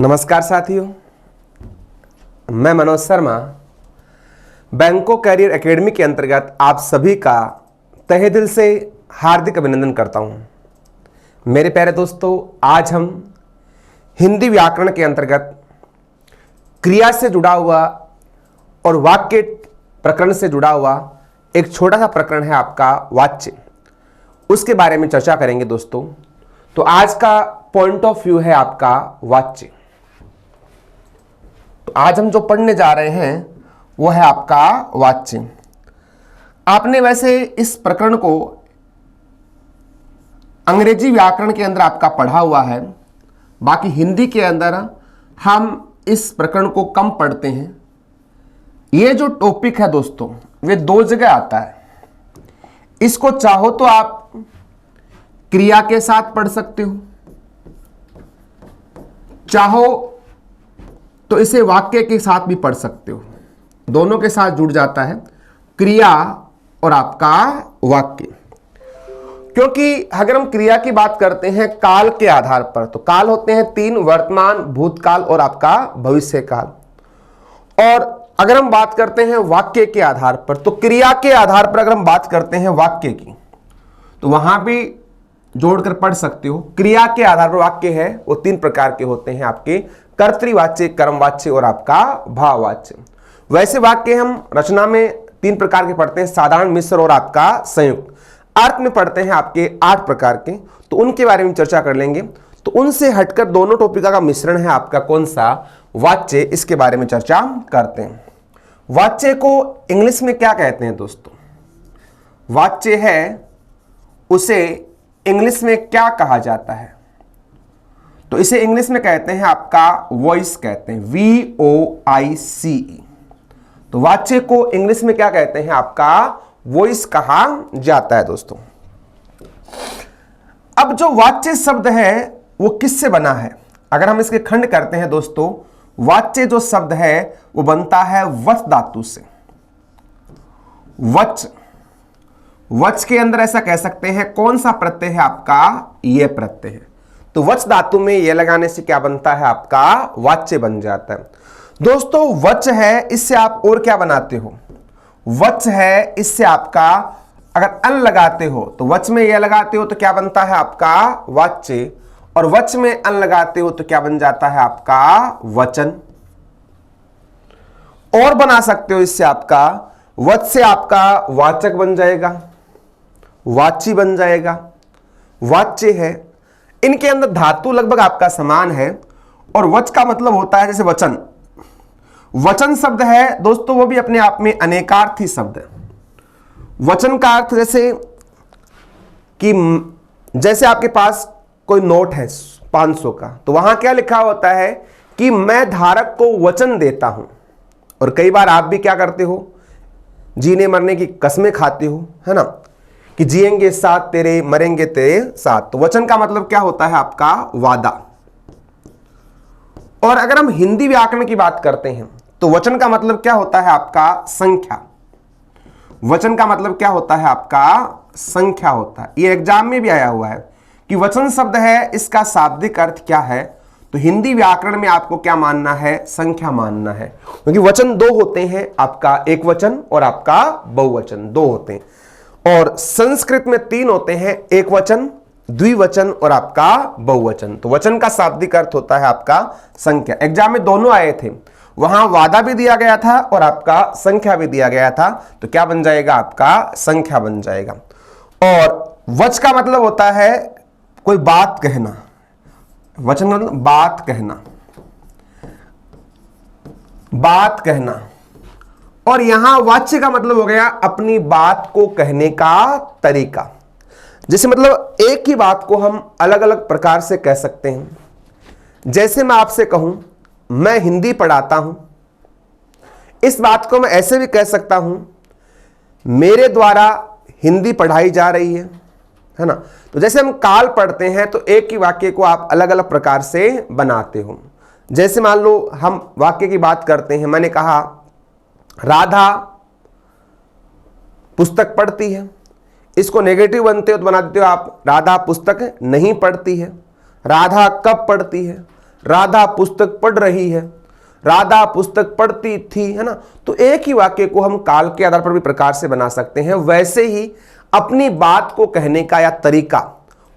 नमस्कार साथियों, मैं मनोज शर्मा बैंको कैरियर एकेडमी के अंतर्गत आप सभी का तहे दिल से हार्दिक अभिनंदन करता हूं। मेरे प्यारे दोस्तों, आज हम हिंदी व्याकरण के अंतर्गत क्रिया से जुड़ा हुआ और वाक्य प्रकरण से जुड़ा हुआ एक छोटा सा प्रकरण है आपका वाच्य, उसके बारे में चर्चा करेंगे दोस्तों। तो आज का पॉइंट ऑफ व्यू है आपका वाच्य। तो आज हम जो पढ़ने जा रहे हैं वो है आपका वाच्य। आपने वैसे इस प्रकरण को अंग्रेजी व्याकरण के अंदर आपका पढ़ा हुआ है, बाकी हिंदी के अंदर हम इस प्रकरण को कम पढ़ते हैं। ये जो टॉपिक है दोस्तों, वे दो जगह आता है। इसको चाहो तो आप क्रिया के साथ पढ़ सकते हो, चाहो तो इसे वाक्य के साथ भी पढ़ सकते हो। दोनों के साथ जुड़ जाता है क्रिया और आपका वाक्य। क्योंकि अगर हम क्रिया की बात करते हैं काल के आधार पर, तो काल होते हैं तीन: वर्तमान, भूतकाल और आपका भविष्य काल। और अगर हम बात करते हैं वाक्य के आधार पर, तो क्रिया के आधार पर अगर हम बात करते हैं वाक्य की, तो वहां भी जोड़कर पढ़ सकते हो। क्रिया के आधार पर वाक्य है वो तीन प्रकार के होते हैं आपके: कर्तृवाच्य, कर्मवाच्य और आपका भाववाच्य। वैसे वाक्य हम रचना में तीन प्रकार के पढ़ते हैं: साधारण, मिश्र और आपका संयुक्त। अर्थ में पढ़ते हैं आपके 8 प्रकार के, तो उनके बारे में चर्चा कर लेंगे। तो उनसे हटकर दोनों टॉपिक का मिश्रण है आपका कौन सा? वाच्य। इसके बारे में चर्चा करते हैं। वाच्य को इंग्लिश में क्या कहते हैं दोस्तों? वाच्य है उसे इंग्लिश में क्या कहा जाता है? तो इसे इंग्लिश में कहते हैं आपका वॉइस कहते हैं, VOICE। तो वाच्य को इंग्लिश में क्या कहते हैं? आपका वॉइस कहा जाता है दोस्तों। अब जो वाच्य शब्द है वो किससे बना है? अगर हम इसके खंड करते हैं दोस्तों, वाच्य जो शब्द है वो बनता है वच धातु से। वच, वच के अंदर ऐसा कह सकते हैं कौन सा प्रत्यय है आपका? ये प्रत्यय है। तो वच धातु में ये लगाने से क्या बनता है? आपका वाच्य बन जाता है दोस्तों। वच है, इससे आप और क्या बनाते हो? वच है, इससे आपका अगर अन लगाते हो तो वच में ये लगाते हो तो क्या बनता है? आपका वाच्य। और वच में अन लगाते हो तो क्या बन जाता है? आपका वचन। और बना सकते हो इससे आपका वच से आपका वाचक बन जाएगा, वाची बन जाएगा, वाच्य है। इनके अंदर धातु लगभग आपका समान है। और वच का मतलब होता है जैसे वचन। वचन शब्द है दोस्तों, वो भी अपने आप में अनेकार्थी शब्द है। वचन का अर्थ जैसे आपके पास कोई नोट है 500 का, तो वहां क्या लिखा होता है कि मैं धारक को वचन देता हूं। और कई बार आप भी क्या करते हो? जीने मरने की कस्में खाते हो, है ना, कि जिएंगे साथ तेरे, मरेंगे तेरे साथ। तो वचन का मतलब क्या होता है? आपका वादा। और अगर हम हिंदी व्याकरण की बात करते हैं तो वचन का मतलब क्या होता है? आपका संख्या। वचन का मतलब क्या होता है? आपका संख्या होता है। ये एग्जाम में भी आया हुआ है कि वचन शब्द है, इसका शाब्दिक अर्थ क्या है? तो हिंदी व्याकरण में आपको क्या मानना है? संख्या मानना है। क्योंकि वचन दो होते हैं, आपका एक वचन और आपका बहुवचन, दो होते हैं। और संस्कृत में 3 होते हैं: एक वचन, द्विवचन और आपका बहुवचन। तो वचन का शाब्दिक अर्थ होता है आपका संख्या। एग्जाम में दोनों आए थे, वहां वादा भी दिया गया था और आपका संख्या भी दिया गया था। तो क्या बन जाएगा? आपका संख्या बन जाएगा। और वच का मतलब होता है कोई बात कहना। वचन मतलब बात कहना, बात कहना। और यहां वाच्य का मतलब हो गया अपनी बात को कहने का तरीका। जैसे मतलब एक ही बात को हम अलग अलग प्रकार से कह सकते हैं। जैसे मैं आपसे कहूं मैं हिंदी पढ़ाता हूं, इस बात को मैं ऐसे भी कह सकता हूं मेरे द्वारा हिंदी पढ़ाई जा रही है ना। तो जैसे हम काल पढ़ते हैं तो एक ही वाक्य को आप अलग अलग प्रकार से बनाते हो। जैसे मान लो हम वाक्य की बात करते हैं, मैंने कहा राधा पुस्तक पढ़ती है। इसको नेगेटिव बनते हो तो बना देते हो आप राधा पुस्तक नहीं पढ़ती है। राधा कब पढ़ती है? राधा पुस्तक पढ़ रही है, राधा पुस्तक पढ़ती थी, है ना। तो एक ही वाक्य को हम काल के आधार पर भी प्रकार से बना सकते हैं। वैसे ही अपनी बात को कहने का या तरीका,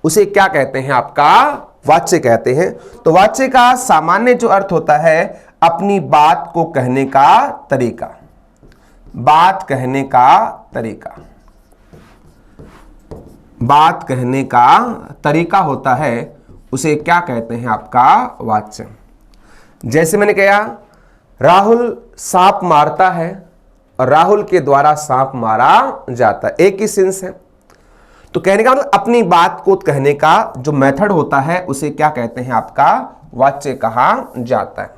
उसे क्या कहते हैं, आपका वाच्य कहते हैं। तो वाच्य का सामान्य जो अर्थ होता है, अपनी बात को कहने का तरीका, बात कहने का तरीका, बात कहने का तरीका होता है, उसे क्या कहते हैं, आपका वाच्य। जैसे मैंने कहा, राहुल सांप मारता है और राहुल के द्वारा सांप मारा जाता है, एक ही सेंस है। तो कहने का मतलब अपनी बात को कहने का जो मेथड होता है, उसे क्या कहते हैं, आपका वाच्य कहा जाता है।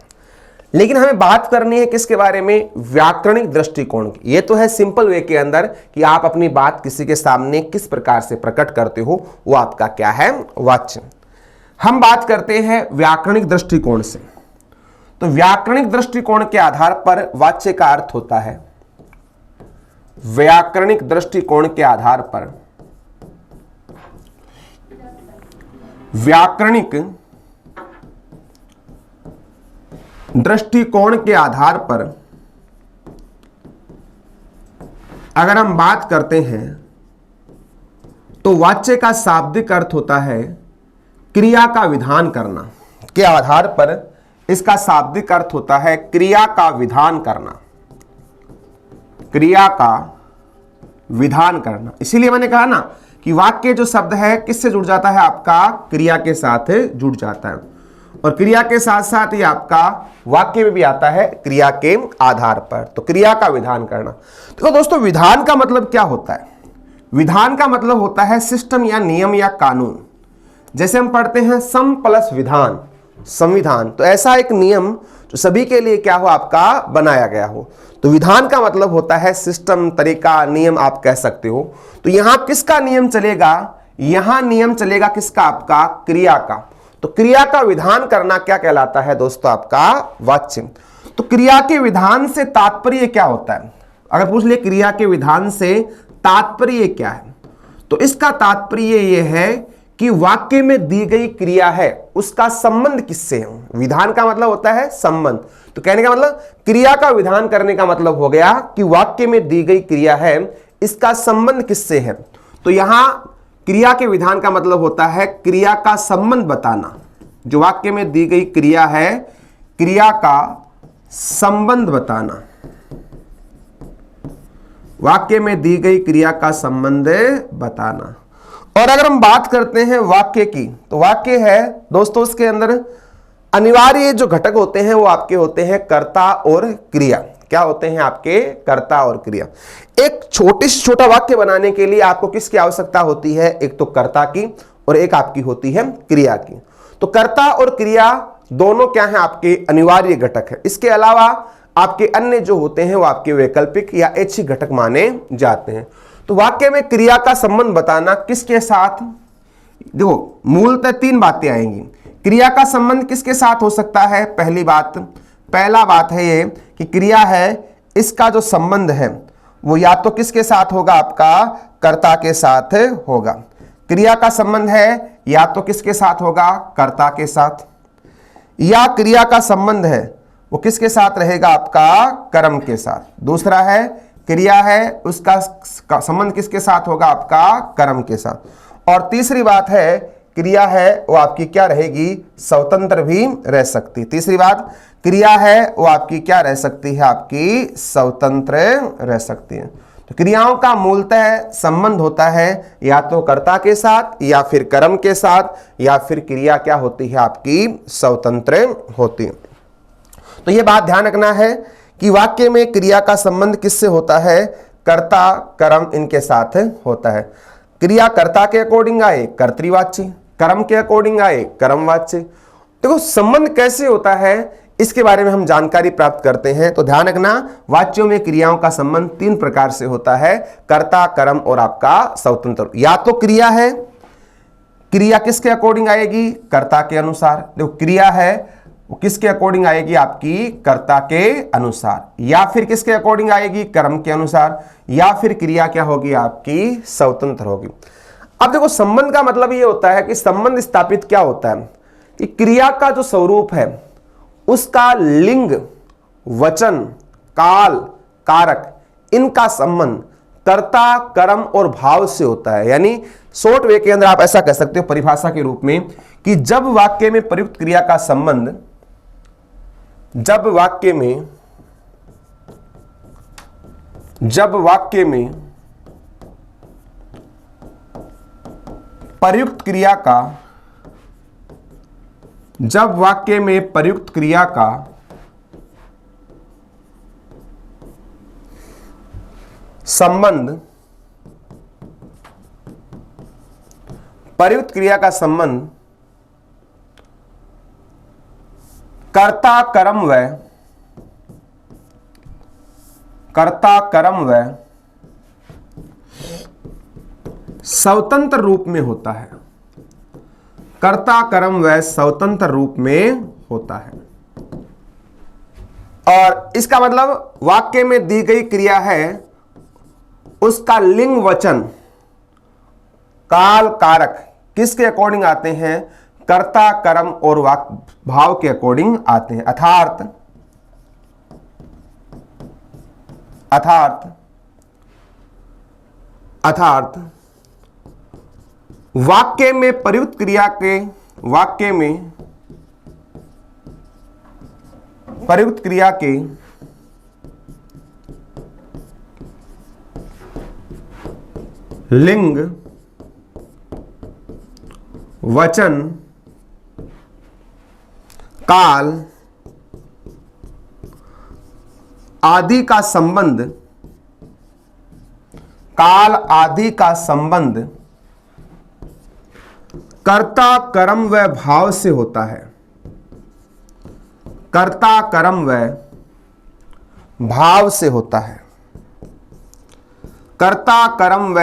लेकिन हमें बात करनी है किसके बारे में, व्याकरणिक दृष्टिकोण की। ये तो है सिंपल वे के अंदर कि आप अपनी बात किसी के सामने किस प्रकार से प्रकट करते हो, वो आपका क्या है, वाच्य। हम बात करते हैं व्याकरणिक दृष्टिकोण से। तो व्याकरणिक दृष्टिकोण के आधार पर वाच्य का अर्थ होता है, व्याकरणिक दृष्टिकोण के आधार पर, व्याकरणिक दृष्टिकोण के आधार पर अगर हम बात करते हैं तो वाच्य का शाब्दिक अर्थ होता है क्रिया का विधान करना। के आधार पर इसका शाब्दिक अर्थ होता है क्रिया का विधान करना, क्रिया का विधान करना। इसीलिए मैंने कहा ना कि वाक्य जो शब्द है किससे जुड़ जाता है, आपका क्रिया के साथ जुड़ जाता है। और क्रिया के साथ साथ ये आपका वाक्य में भी आता है क्रिया के आधार पर। तो क्रिया का विधान करना। तो दोस्तों, विधान का मतलब क्या होता है, विधान का मतलब होता है सिस्टम या नियम या कानून। जैसे हम पढ़ते हैं सम प्लस विधान, संविधान, तो ऐसा एक नियम जो सभी के लिए क्या हो, आपका बनाया गया हो। तो विधान का मतलब होता है सिस्टम, तरीका, नियम आप कह सकते हो। तो यहां किसका नियम चलेगा, यहां नियम चलेगा किसका, आपका क्रिया का। तो क्रिया का विधान करना क्या कहलाता है दोस्तों, आपका वाच्य। तो क्रिया के विधान से तात्पर्य क्या होता है, अगर पूछ ले क्रिया के विधान से तात्पर्य क्या है, तो इसका तात्पर्य यह है कि वाक्य में दी गई क्रिया है उसका संबंध किससे है। विधान का मतलब होता है संबंध। तो कहने का मतलब क्रिया का विधान करने का मतलब हो गया कि वाक्य में दी गई क्रिया है, इसका संबंध किससे है। तो यहां क्रिया के विधान का मतलब होता है क्रिया का संबंध बताना। जो वाक्य में दी गई क्रिया है, क्रिया का संबंध बताना, वाक्य में दी गई क्रिया का संबंध बताना। और अगर हम बात करते हैं वाक्य की, तो वाक्य है दोस्तों, उसके अंदर अनिवार्य जो घटक होते हैं वो आपके होते हैं कर्ता और क्रिया। क्या होते हैं आपके, कर्ता और क्रिया। एक छोटे से छोटा वाक्य बनाने के लिए आपको किसकी आवश्यकता होती है, एक तो कर्ता की और एक आपकी होती है क्रिया की। तो कर्ता और क्रिया दोनों क्या है, आपके अनिवार्य घटक है। इसके अलावा आपके अन्य जो होते हैं वो आपके वैकल्पिक या ऐच्छिक घटक माने जाते हैं। तो वाक्य में क्रिया का संबंध बताना किसके साथ, देखो मूलतः तीन बातें आएंगी। क्रिया का संबंध किसके साथ हो सकता है, पहला बात है ये कि क्रिया है, इसका जो संबंध है वो या तो किसके साथ होगा, आपका कर्ता के साथ होगा। क्रिया का संबंध है या तो किसके साथ होगा, कर्ता के साथ, या क्रिया का संबंध है वो किसके साथ रहेगा, आपका कर्म के साथ। दूसरा है क्रिया है, उसका संबंध किसके साथ होगा, आपका कर्म के साथ। और तीसरी बात है क्रिया है वो आपकी क्या रहेगी, स्वतंत्र भी रह सकती। तीसरी बात, क्रिया है वो आपकी क्या रह सकती है, आपकी स्वतंत्र रह सकती है। तो क्रियाओं का मूलतः संबंध होता है या तो कर्ता के साथ या फिर कर्म के साथ, या फिर क्रिया क्या होती है, आपकी स्वतंत्र होती है। तो ये बात ध्यान रखना है कि वाक्य में क्रिया का संबंध किससे होता है, कर्ता कर्म इनके साथ होता है। क्रिया कर्ता के अकॉर्डिंग आए कर्तृवाच्य, कर्म के अकॉर्डिंग आए कर्मवाच्य। देखो संबंध कैसे होता है इसके बारे में हम जानकारी प्राप्त करते हैं। तो ध्यान रखना, वाच्यों में क्रियाओं का संबंध तीन प्रकार से होता है, कर्ता, कर्म और आपका स्वतंत्र। या तो क्रिया है, क्रिया किसके अकॉर्डिंग आएगी, कर्ता के अनुसार। देखो क्रिया है वो किसके अकॉर्डिंग आएगी, आपकी कर्ता के अनुसार, या फिर किसके अकॉर्डिंग आएगी, कर्म के अनुसार, या फिर क्रिया क्या होगी, आपकी स्वतंत्र होगी। अब देखो संबंध का मतलब ये होता है कि संबंध स्थापित क्या होता है, कि क्रिया का जो स्वरूप है उसका लिंग, वचन, काल, कारक इनका संबंध कर्ता, कर्म और भाव से होता है। यानी शॉर्ट वे के अंदर आप ऐसा कह सकते हो परिभाषा के रूप में कि जब वाक्य में प्रयुक्त क्रिया का संबंध, जब वाक्य में प्रयुक्त क्रिया का, जब वाक्य में प्रयुक्त क्रिया का संबंध, प्रयुक्त क्रिया का संबंध कर्ता, कर्म व स्वतंत्र रूप में होता है, कर्ता, कर्म व स्वतंत्र रूप में होता है। और इसका मतलब वाक्य में दी गई क्रिया है उसका लिंग, वचन, काल, कारक किसके अकॉर्डिंग आते हैं? कर्ता, कर्म और भाव के अकॉर्डिंग आते हैं। अर्थात वाक्य में प्रयुक्त क्रिया के, वाक्य में प्रयुक्त क्रिया के लिंग, वचन, काल आदि का संबंध, काल आदि का संबंध कर्ता, कर्म व भाव से होता है, कर्ता, कर्म व भाव से होता है, कर्ता, कर्म व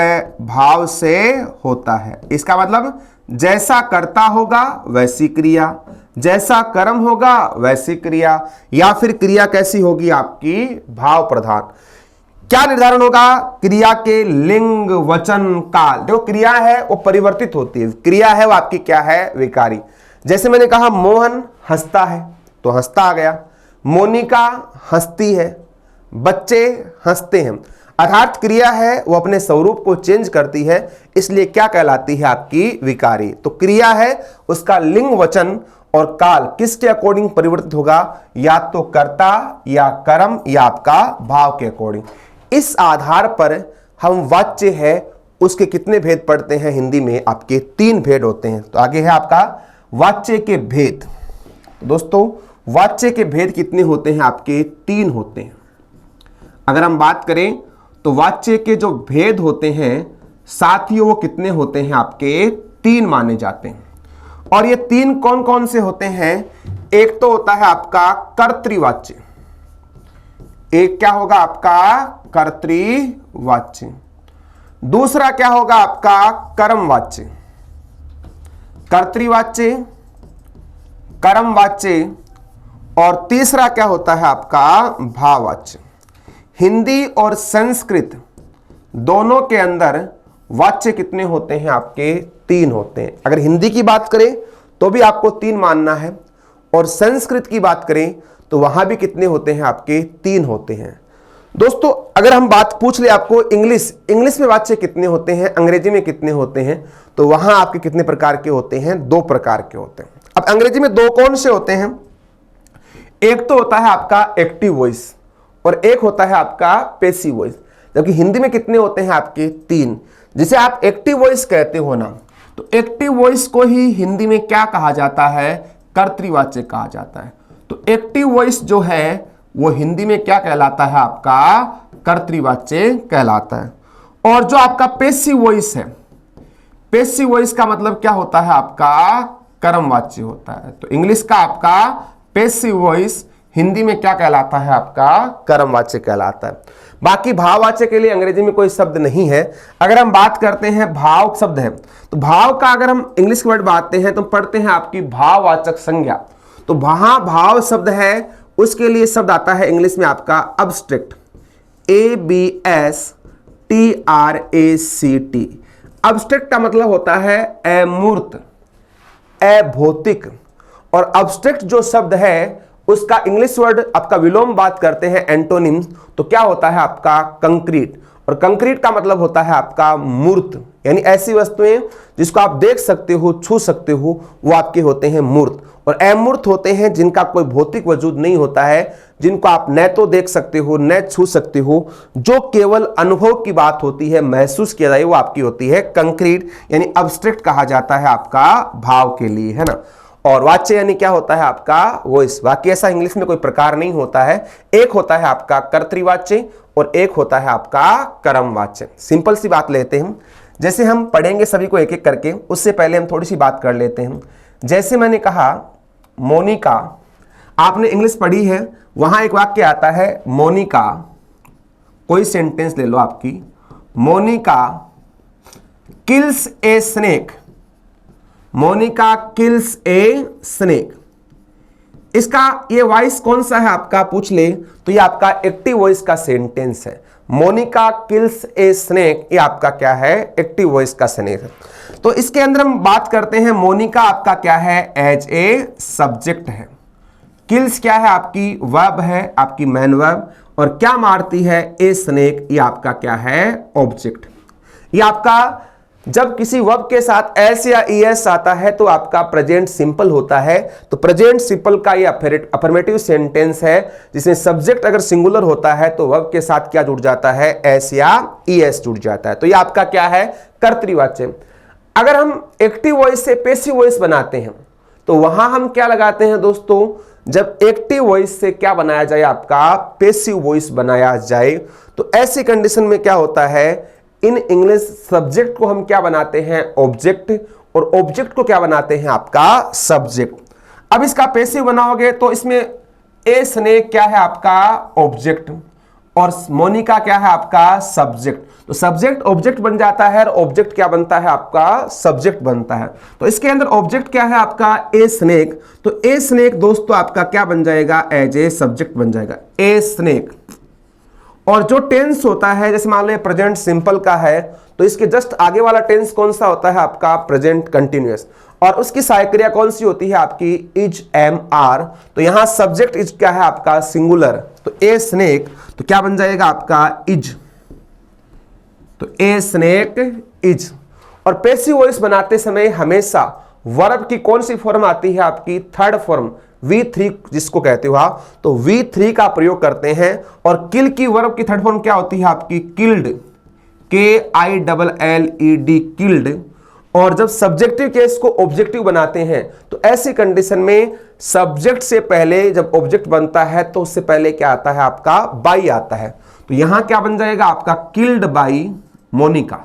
भाव से होता है। इसका मतलब जैसा कर्ता होगा वैसी क्रिया, जैसा कर्म होगा वैसी क्रिया, या फिर क्रिया कैसी होगी आपकी? भाव प्रधान। क्या निर्धारण होगा? क्रिया के लिंग, वचन, काल। जो क्रिया है वो परिवर्तित होती है, क्रिया है वो आपकी क्या है? विकारी। जैसे मैंने कहा मोहन हंसता है तो हंसता आ गया, मोनिका हंसती है, बच्चे हंसते हैं। अर्थात क्रिया है वो अपने स्वरूप को चेंज करती है, इसलिए क्या कहलाती है? आपकी विकारी। तो क्रिया है उसका लिंग, वचन और काल किसके अकॉर्डिंग परिवर्तित होगा? या तो कर्ता या कर्म या आपका भाव के अकॉर्डिंग। इस आधार पर हम वाच्य है उसके कितने भेद पढ़ते हैं? हिंदी में आपके 3 भेद होते हैं। तो आगे है आपका वाच्य के भेद। दोस्तों वाच्य के भेद कितने होते हैं? आपके 3 होते हैं। अगर हम बात करें तो वाच्य के जो भेद होते हैं साथियों वो कितने होते हैं? आपके 3 माने जाते हैं। और ये 3 कौन कौन से होते हैं? एक तो होता है आपका कर्तृवाच्य, एक क्या होगा आपका? कर्तृवाच्य। दूसरा क्या होगा आपका? कर्मवाच्य, कर्तृवाच्य, कर्मवाच्य। और तीसरा क्या होता है आपका? भाववाच्य। हिंदी और संस्कृत दोनों के अंदर वाच्य कितने होते हैं? आपके 3 होते हैं। अगर हिंदी की बात करें तो भी आपको 3 मानना है, और संस्कृत की बात करें तो वहां भी कितने होते हैं? आपके 3 होते हैं। दोस्तों अगर हम बात पूछ ले आपको इंग्लिश में वाच्य कितने होते हैं, अंग्रेजी में कितने होते हैं, तो वहां आपके कितने प्रकार के होते हैं? 2 प्रकार के होते हैं। अब अंग्रेजी में 2 कौन से होते हैं? एक तो होता है आपका एक्टिव वॉइस और एक होता है आपका पैसिव वॉइस। जबकि हिंदी में कितने होते हैं? आपके 3। जिसे आप एक्टिव वॉइस कहते हो ना, तो एक्टिव वॉइस को ही हिंदी में क्या कहा जाता है? कर्तृवाच्य कहा जाता है। तो एक्टिव वॉइस जो है वो हिंदी में क्या कहलाता है? आपका कर्तृवाच्य कहलाता है। और जो आपका पैसिव वॉइस है, पैसिव वॉइस का मतलब क्या होता है? आपका कर्मवाच्य होता है। तो इंग्लिश का आपका पैसिव वॉइस हिंदी में क्या कहलाता है? आपका कर्मवाच्य कहलाता है। बाकी भाववाच्य के लिए अंग्रेजी में कोई शब्द नहीं है। अगर हम बात करते हैं भाव शब्द है, तो भाव का अगर हम इंग्लिश के वर्ड बातें हैं तो पढ़ते हैं आपकी भाववाचक संज्ञा। तो वहां भाव शब्द है उसके लिए शब्द आता है इंग्लिश में आपका अब्स्ट्रैक्ट, ABSTRACT। अब्स्ट्रैक्ट का मतलब होता है अमूर्त, अभौतिक। और अब्स्ट्रैक्ट जो शब्द है उसका इंग्लिश वर्ड आपका विलोम बात करते हैं एंटोनिम्स, तो क्या होता है आपका कंक्रीट। और कंक्रीट का मतलब होता है आपका मूर्त, यानी ऐसी वस्तुएं जिसको आप देख सकते हो, छू सकते हो, वो आपके होते हैं मूर्त। और अमूर्त होते हैं जिनका कोई भौतिक वजूद नहीं होता है, जिनको आप न तो देख सकते हो न छू सकते हो, जो केवल अनुभव की बात होती है, महसूस किया जाए, वो आपकी होती है कंक्रीट, यानी अब्स्ट्रैक्ट कहा जाता है आपका भाव के लिए, है ना। और वाच्य यानी क्या होता है आपका वॉइस। बाकी ऐसा इंग्लिश में कोई प्रकार नहीं होता है, एक होता है आपका कर्तृवाच्य और एक होता है आपका कर्मवाच्य। सिंपल सी बात लेते हैं, जैसे हम पढ़ेंगे सभी को एक एक करके, उससे पहले हम थोड़ी सी बात कर लेते हैं। जैसे मैंने कहा मोनिका, आपने इंग्लिश पढ़ी है, वहां एक वाक्य आता है मोनिका, कोई सेंटेंस ले लो आपकी, Monica kills a snake, Monica kills a snake. इसका ये वॉइस कौन सा है आपका पूछ ले तो ये आपका एक्टिव वॉइस का सेंटेंस है। मोनिका किल्स ए स्नेक, ये आपका क्या है, एक्टिव वॉइस का सेंटेंस है। तो इसके अंदर हम बात करते हैं, मोनिका आपका क्या है, एज ए सब्जेक्ट है, किल्स क्या है आपकी वर्ब है, आपकी मैन वर्ब, और क्या मारती है, ए स्नेक, ये आपका क्या है, ऑब्जेक्ट। ये आपका जब किसी वर्ब के साथ एस या ईएस आता है तो आपका प्रेजेंट सिंपल होता है। तो प्रेजेंट सिंपल का ये अफर्मेटिव सेंटेंस है, जिसमें सब्जेक्ट अगर सिंगुलर होता है तो वर्ब के साथ क्या जुड़ जाता है, एस या ईएस जुड़ जाता है। तो ये आपका क्या है, कर्तृवाच्य। अगर हम एक्टिव वॉइस से पैसिव वॉइस बनाते हैं तो वहां हम क्या लगाते हैं दोस्तों, जब एक्टिव वॉइस से क्या बनाया जाए, आपका पैसिव वॉइस बनाया जाए, तो ऐसी कंडीशन में क्या होता है, इन इंग्लिश सब्जेक्ट को हम क्या बनाते हैं, ऑब्जेक्ट, और ऑब्जेक्ट को क्या बनाते हैं, आपका सब्जेक्ट। अब इसका पैसिव बनाओगे तो इसमें ए स्नेक क्या है आपका ऑब्जेक्ट, और मोनिका क्या है आपका सब्जेक्ट। तो सब्जेक्ट ऑब्जेक्ट बन जाता है, और ऑब्जेक्ट क्या बनता है आपका सब्जेक्ट बनता है। तो इसके अंदर ऑब्जेक्ट क्या है आपका ए स्नेक, तो ए स्नेक दोस्तों आपका क्या बन जाएगा, एज ए सब्जेक्ट बन जाएगा, ए स्नेक। और जो टेंस होता है, जैसे मान लो प्रेजेंट सिंपल का है तो इसके जस्ट आगे वाला टेंस कौन सा होता है आपका, प्रेजेंट कंटिन्यूअस, और उसकी सहायक क्रिया कौन सी होती है आपकी, इज एम आर। तो यहां सब्जेक्ट इज क्या है आपका सिंगुलर, तो ए स्नेक, तो क्या बन जाएगा आपका इज, तो ए स्नेक इज। और पैसिव वॉइस बनाते समय हमेशा वर्ब की कौन सी फॉर्म आती है आपकी, थर्ड फॉर्म, V3 जिसको कहते हो आप, तो V3 का प्रयोग करते हैं। और किल की वर्ब की थर्ड फॉर्म क्या होती है आपकी, किल्ड, KILLED, किल्ड। और जब सब्जेक्टिव केस को ऑब्जेक्टिव बनाते हैं तो ऐसी कंडीशन में सब्जेक्ट से पहले जब ऑब्जेक्ट बनता है तो उससे पहले क्या आता है आपका, बाई आता है। तो यहां क्या बन जाएगा आपका, किल्ड बाई मोनिका,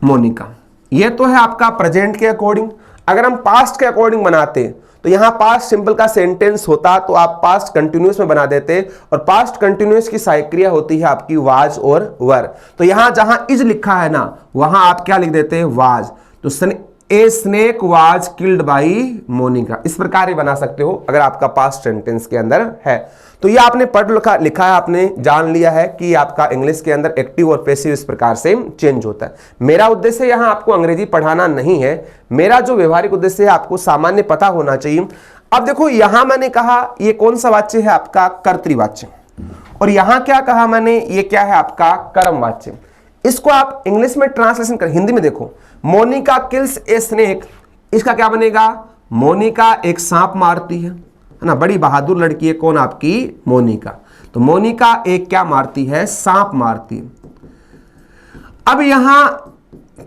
मोनिका। ये तो है आपका प्रेजेंट के अकॉर्डिंग। अगर हम पास्ट के अकॉर्डिंग बनाते तो यहां पास्ट सिंपल का सेंटेंस होता तो आप पास्ट कंटिन्यूअस में बना देते, और पास्ट कंटिन्यूअस की सहायक क्रिया होती है आपकी वाज और वर। तो यहां जहां इज लिखा है ना, वहां आप क्या लिख देते हैं, वाज। तो a snake was killed by Monica, इस प्रकार ही बना सकते हो अगर आपका पास्ट सेंटेंस के अंदर है। तो ये आपने पढ़ लिखा है, आपने जान लिया है कि आपका इंग्लिश के अंदर एक्टिव और पैसिव इस प्रकार से चेंज होता है। मेरा उद्देश्य यहां आपको अंग्रेजी पढ़ाना नहीं है, मेरा जो व्यवहारिक उद्देश्य है आपको सामान्य पता होना चाहिए। अब देखो यहां मैंने कहा ये कौन सा वाच्य है आपका, कर्तृवाच्य, और यहां क्या कहा मैंने, ये क्या है आपका कर्मवाच्य। इसको आप इंग्लिश में ट्रांसलेशन कर, हिंदी में देखो, मोनिका किल्स ए स्नेक, इसका क्या बनेगा, मोनिका एक सांप मारती है ना, बड़ी बहादुर लड़की है कौन आपकी, मोनिका। तो मोनिका एक क्या मारती है, सांप मारती है। अब यहां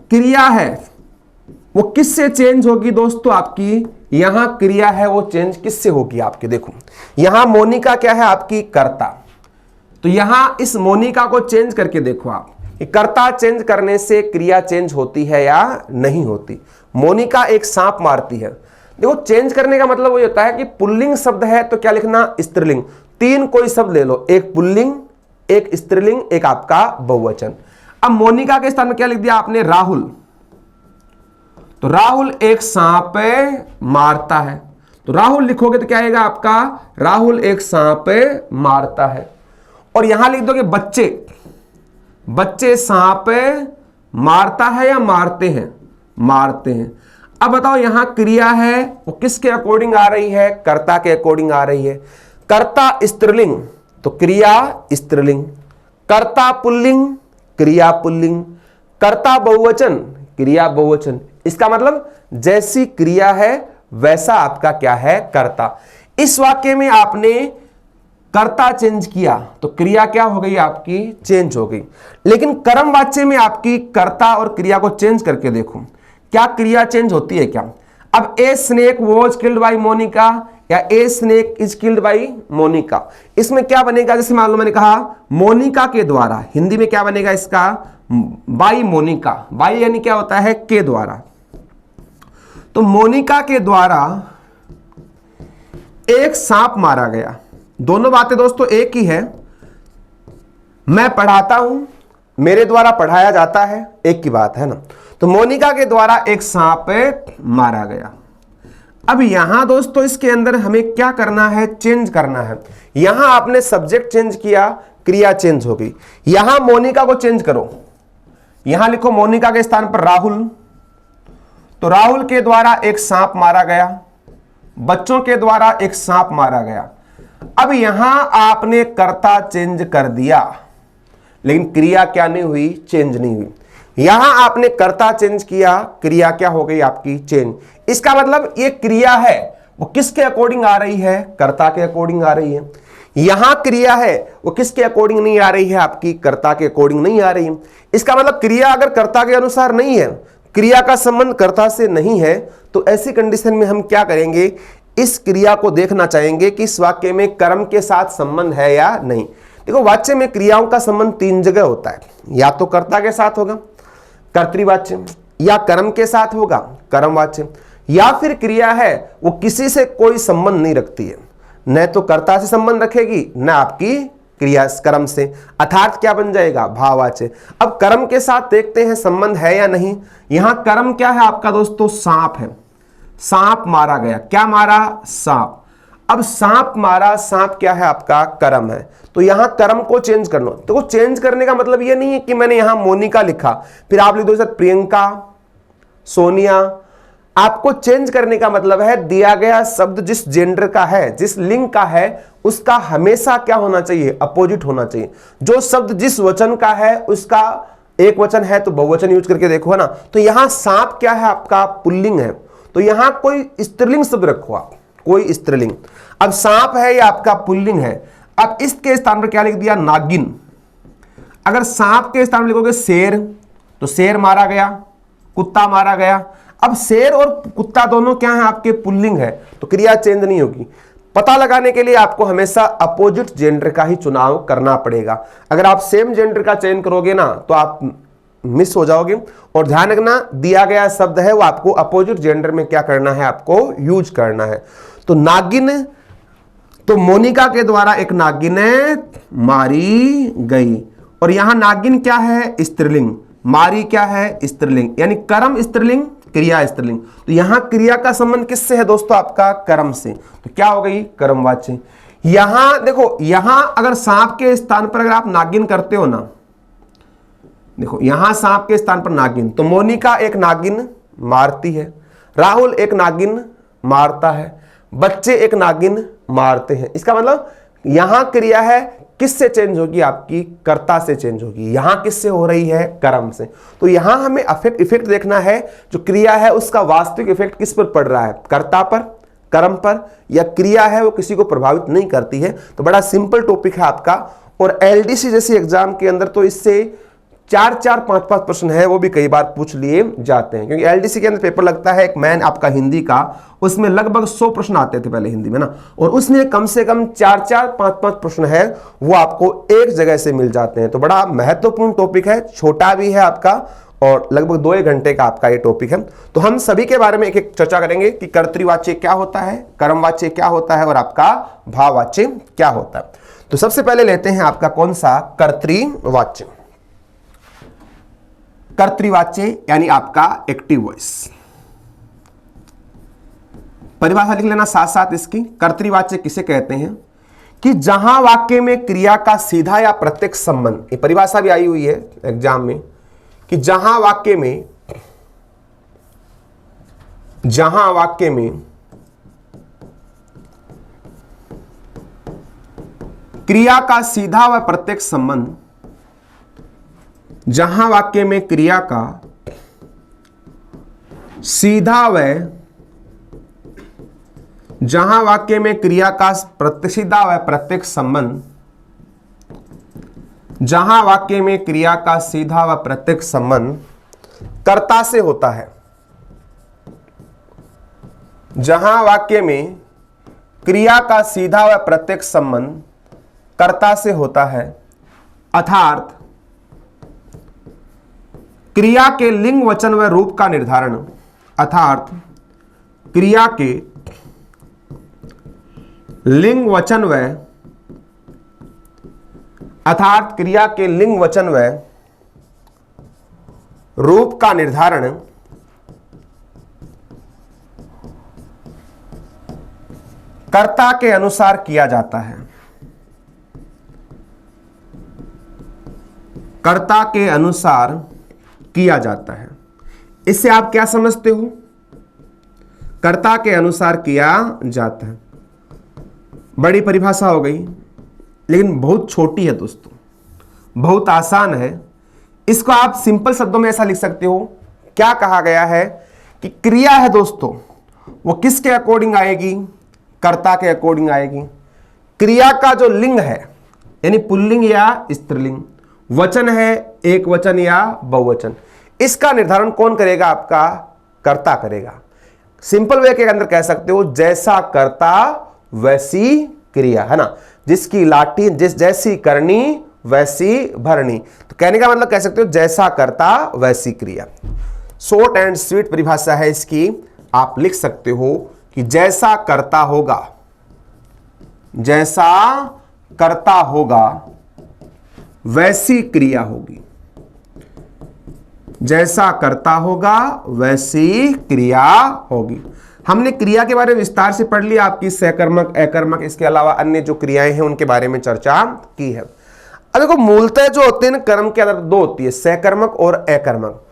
क्रिया है वो किससे चेंज होगी दोस्तों आपकी, यहां क्रिया है वो चेंज किससे होगी आपकी, देखो यहां मोनिका क्या है आपकी कर्ता, तो यहां इस मोनिका को चेंज करके देखो आप, कर्ता चेंज करने से क्रिया चेंज होती है या नहीं होती। मोनिका एक सांप मारती है, देखो चेंज करने का मतलब वो होता है कि पुल्लिंग शब्द है तो क्या लिखना, स्त्रीलिंग। तीन कोई शब्द ले लो, एक पुल्लिंग, एक स्त्रीलिंग, एक आपका बहुवचन। अब मोनिका के स्थान में क्या लिख दिया आपने, राहुल, तो राहुल एक सांप मारता है, तो राहुल लिखोगे तो क्या आएगा आपका, राहुल एक सांप मारता है। और यहां लिख दोगे बच्चे, बच्चे सांप मारता है या मारते हैं, मारते हैं। अब बताओ यहां क्रिया है वो किसके अकॉर्डिंग आ रही है? कर्ता के अकॉर्डिंग आ रही है। कर्ता स्त्रीलिंग तो क्रिया स्त्रीलिंग, कर्ता पुल्लिंग क्रिया पुल्लिंग, कर्ता बहुवचन क्रिया बहुवचन। इसका मतलब जैसी क्रिया है वैसा आपका क्या है? कर्ता। इस वाक्य में आपने कर्ता चेंज किया तो क्रिया क्या हो गई? आपकी चेंज हो गई। लेकिन कर्म वाच्य में आपकी कर्ता और क्रिया को चेंज करके देखो, क्या क्रिया चेंज होती है क्या? अब a snake was killed by Monica या a snake is killed by Monica, इसमें क्या बनेगा? जैसे मान लो मैंने कहा मोनिका के द्वारा, हिंदी में क्या बनेगा इसका? बाई मोनिका। बाई यानी क्या होता है? के द्वारा। तो मोनिका के द्वारा एक सांप मारा गया। दोनों बातें दोस्तों एक ही है। मैं पढ़ाता हूं, मेरे द्वारा पढ़ाया जाता है, एक की बात है ना। तो मोनिका के द्वारा एक सांप मारा गया। अब यहां दोस्तों इसके अंदर हमें क्या करना है? चेंज करना है। यहां आपने सब्जेक्ट चेंज किया, क्रिया चेंज हो गई। यहां मोनिका को चेंज करो, यहां लिखो मोनिका के स्थान पर राहुल। तो राहुल के द्वारा एक सांप मारा गया, बच्चों के द्वारा एक सांप मारा गया। अब यहां आपने कर्ता चेंज कर दिया, लेकिन क्रिया क्या नहीं हुई? चेंज नहीं हुई। यहां आपने कर्ता चेंज किया, क्रिया क्या हो गई? आपकी चेंज। इसका मतलब ये क्रिया है वो किसके अकॉर्डिंग आ रही है? कर्ता के अकॉर्डिंग आ रही है। यहां क्रिया है वो किसके अकॉर्डिंग नहीं आ रही है? आपकी कर्ता के अकॉर्डिंग नहीं आ रही है। इसका मतलब क्रिया अगर कर्ता के अनुसार नहीं है, क्रिया का संबंध कर्ता से नहीं है, तो ऐसी कंडीशन में हम क्या करेंगे? इस क्रिया को देखना चाहेंगे कि इस वाक्य में कर्म के साथ संबंध है या नहीं। देखो वाच्य में क्रियाओं का संबंध तीन जगह होता है, या तो कर्ता के साथ होगा कर्तृवाच्य, या कर्म के साथ होगा कर्मवाच्य, या फिर क्रिया है वो किसी से कोई संबंध नहीं रखती है, न तो कर्ता से संबंध रखेगी न आपकी क्रिया कर्म से, अर्थात क्या बन जाएगा? भाववाच्य। अब कर्म के साथ देखते हैं संबंध है या नहीं। यहां कर्म क्या है आपका दोस्तों? सांप है। सांप मारा गया, क्या मारा? सांप। अब सांप मारा, सांप क्या है आपका? कर्म है। तो यहां कर्म को चेंज करना। तो चेंज करने का मतलब यह नहीं है कि मैंने यहां मोनिका लिखा फिर आप लिख दो सर प्रियंका, सोनिया। आपको चेंज करने का मतलब है दिया गया शब्द जिस जेंडर का है, जिस लिंग का है, उसका हमेशा क्या होना चाहिए? अपोजिट होना चाहिए। जो शब्द जिस वचन का है उसका एक वचन है तो बहुवचन यूज करके देखो, है ना। तो यहां सांप क्या है आपका? पुल्लिंग है। तो यहां कोई स्त्रीलिंग शब्द रखो आप, कोई स्त्रीलिंग। अब सांप है या आपका पुल्लिंग है। अब इसके स्थान पर क्या लिख दिया? नागिन। अगर सांप के स्थान पर लिखोगे शेर, तो शेर मारा गया, कुत्ता मारा गया। अब शेर और कुत्ता दोनों क्या है? आपके पुल्लिंग है, तो क्रिया चेंज नहीं होगी। पता लगाने के लिए आपको हमेशा अपोजिट जेंडर का ही चुनाव करना पड़ेगा। अगर आप सेम जेंडर का चयन करोगे ना तो आप मिस हो जाओगे। और ध्यान रखना दिया गया शब्द है वो आपको अपोजिट जेंडर में क्या करना है? आपको यूज करना है। तो नागिन, तो मोनिका के द्वारा एक नागिन मारी गई। और यहां नागिन क्या है? स्त्रीलिंग, मारी क्या है? स्त्रीलिंग, यानी कर्म स्त्रीलिंग, क्रिया स्त्रीलिंग। तो यहां क्रिया का संबंध किससे है दोस्तों? आपका कर्म से। तो क्या हो गई? कर्मवाच्य। यहां देखो, यहां अगर सांप के स्थान पर अगर आप नागिन करते हो ना, देखो यहां सांप के स्थान पर नागिन, तो मोनिका एक नागिन मारती है, राहुल एक नागिन मारता है, बच्चे एक नागिन मारते हैं। इसका मतलब यहां क्रिया है किससे चेंज होगी? आपकी कर्ता से चेंज होगी। यहां किससे हो रही है? कर्म से। तो यहां हमें इफेक्ट देखना है, जो क्रिया है उसका वास्तविक इफेक्ट किस पर पड़ रहा है? कर्ता पर, कर्म पर, या क्रिया है वो किसी को प्रभावित नहीं करती है। तो बड़ा सिंपल टॉपिक है आपका। और एलडीसी जैसी एग्जाम के अंदर तो इससे 4-4, 5-5 प्रश्न है वो भी कई बार पूछ लिए जाते हैं, क्योंकि एलडीसी के अंदर पेपर लगता है एक मैन आपका हिंदी का, उसमें लगभग 100 प्रश्न आते थे पहले हिंदी में ना, और उसमें कम से कम 4-4, 5-5 प्रश्न है वो आपको एक जगह से मिल जाते हैं। तो बड़ा महत्वपूर्ण टॉपिक है, छोटा भी है आपका, और लगभग 2 घंटे का आपका ये टॉपिक है। तो हम सभी के बारे में एक एक चर्चा करेंगे कि कर्तृवाच्य क्या होता है, कर्मवाच्य क्या होता है, और आपका भाववाच्य क्या होता है। तो सबसे पहले लेते हैं आपका कौन सा? कर्तृवाच्य। कर्तृवाच्य यानी आपका एक्टिव वॉइस। परिभाषा लिख लेना साथ साथ इसकी। कर्तृवाच्य किसे कहते हैं? कि जहां वाक्य में क्रिया का सीधा या प्रत्यक्ष संबंध, ये परिभाषा भी आई हुई है एग्जाम में, कि जहां वाक्य में जहां वाक्य में क्रिया का सीधा व प्रत्यक्ष संबंध, जहां वाक्य में क्रिया का सीधा व जहां वाक्य में क्रिया का सीधा व प्रत्यक्ष संबंध, जहां वाक्य में क्रिया का सीधा व प्रत्यक्ष संबंध कर्ता से होता है, जहां वाक्य में क्रिया का सीधा व प्रत्यक्ष संबंध कर्ता से होता है, अर्थात क्रिया के लिंग वचन व रूप का निर्धारण, अर्थात क्रिया के लिंग वचन व अर्थात क्रिया के लिंग वचन व रूप का निर्धारण कर्ता के अनुसार किया जाता है, कर्ता के अनुसार किया जाता है। इससे आप क्या समझते हो? कर्ता के अनुसार किया जाता है, बड़ी परिभाषा हो गई, लेकिन बहुत छोटी है दोस्तों, बहुत आसान है। इसको आप सिंपल शब्दों में ऐसा लिख सकते हो, क्या कहा गया है कि क्रिया है दोस्तों, वो किसके अकॉर्डिंग आएगी? कर्ता के अकॉर्डिंग आएगी। क्रिया का जो लिंग है यानी पुल्लिंग या स्त्रीलिंग, वचन है एक वचन या बहुवचन, इसका निर्धारण कौन करेगा? आपका कर्ता करेगा। सिंपल वे के अंदर कह सकते हो जैसा कर्ता वैसी क्रिया, है ना, जिसकी लाठी जैसी करनी वैसी भरनी। तो कहने का मतलब कह सकते हो जैसा कर्ता वैसी क्रिया। शॉर्ट एंड स्वीट परिभाषा है इसकी, आप लिख सकते हो कि जैसा कर्ता होगा, जैसा कर्ता होगा वैसी क्रिया होगी, जैसा कर्ता होगा वैसी क्रिया होगी। हमने क्रिया के बारे में विस्तार से पढ़ लिया, आपकी सकर्मक, अकर्मक, इसके अलावा अन्य जो क्रियाएं हैं उनके बारे में चर्चा की है। अब देखो मूलतः जो होते हैं कर्म के आधार दो होती है, सकर्मक और अकर्मक।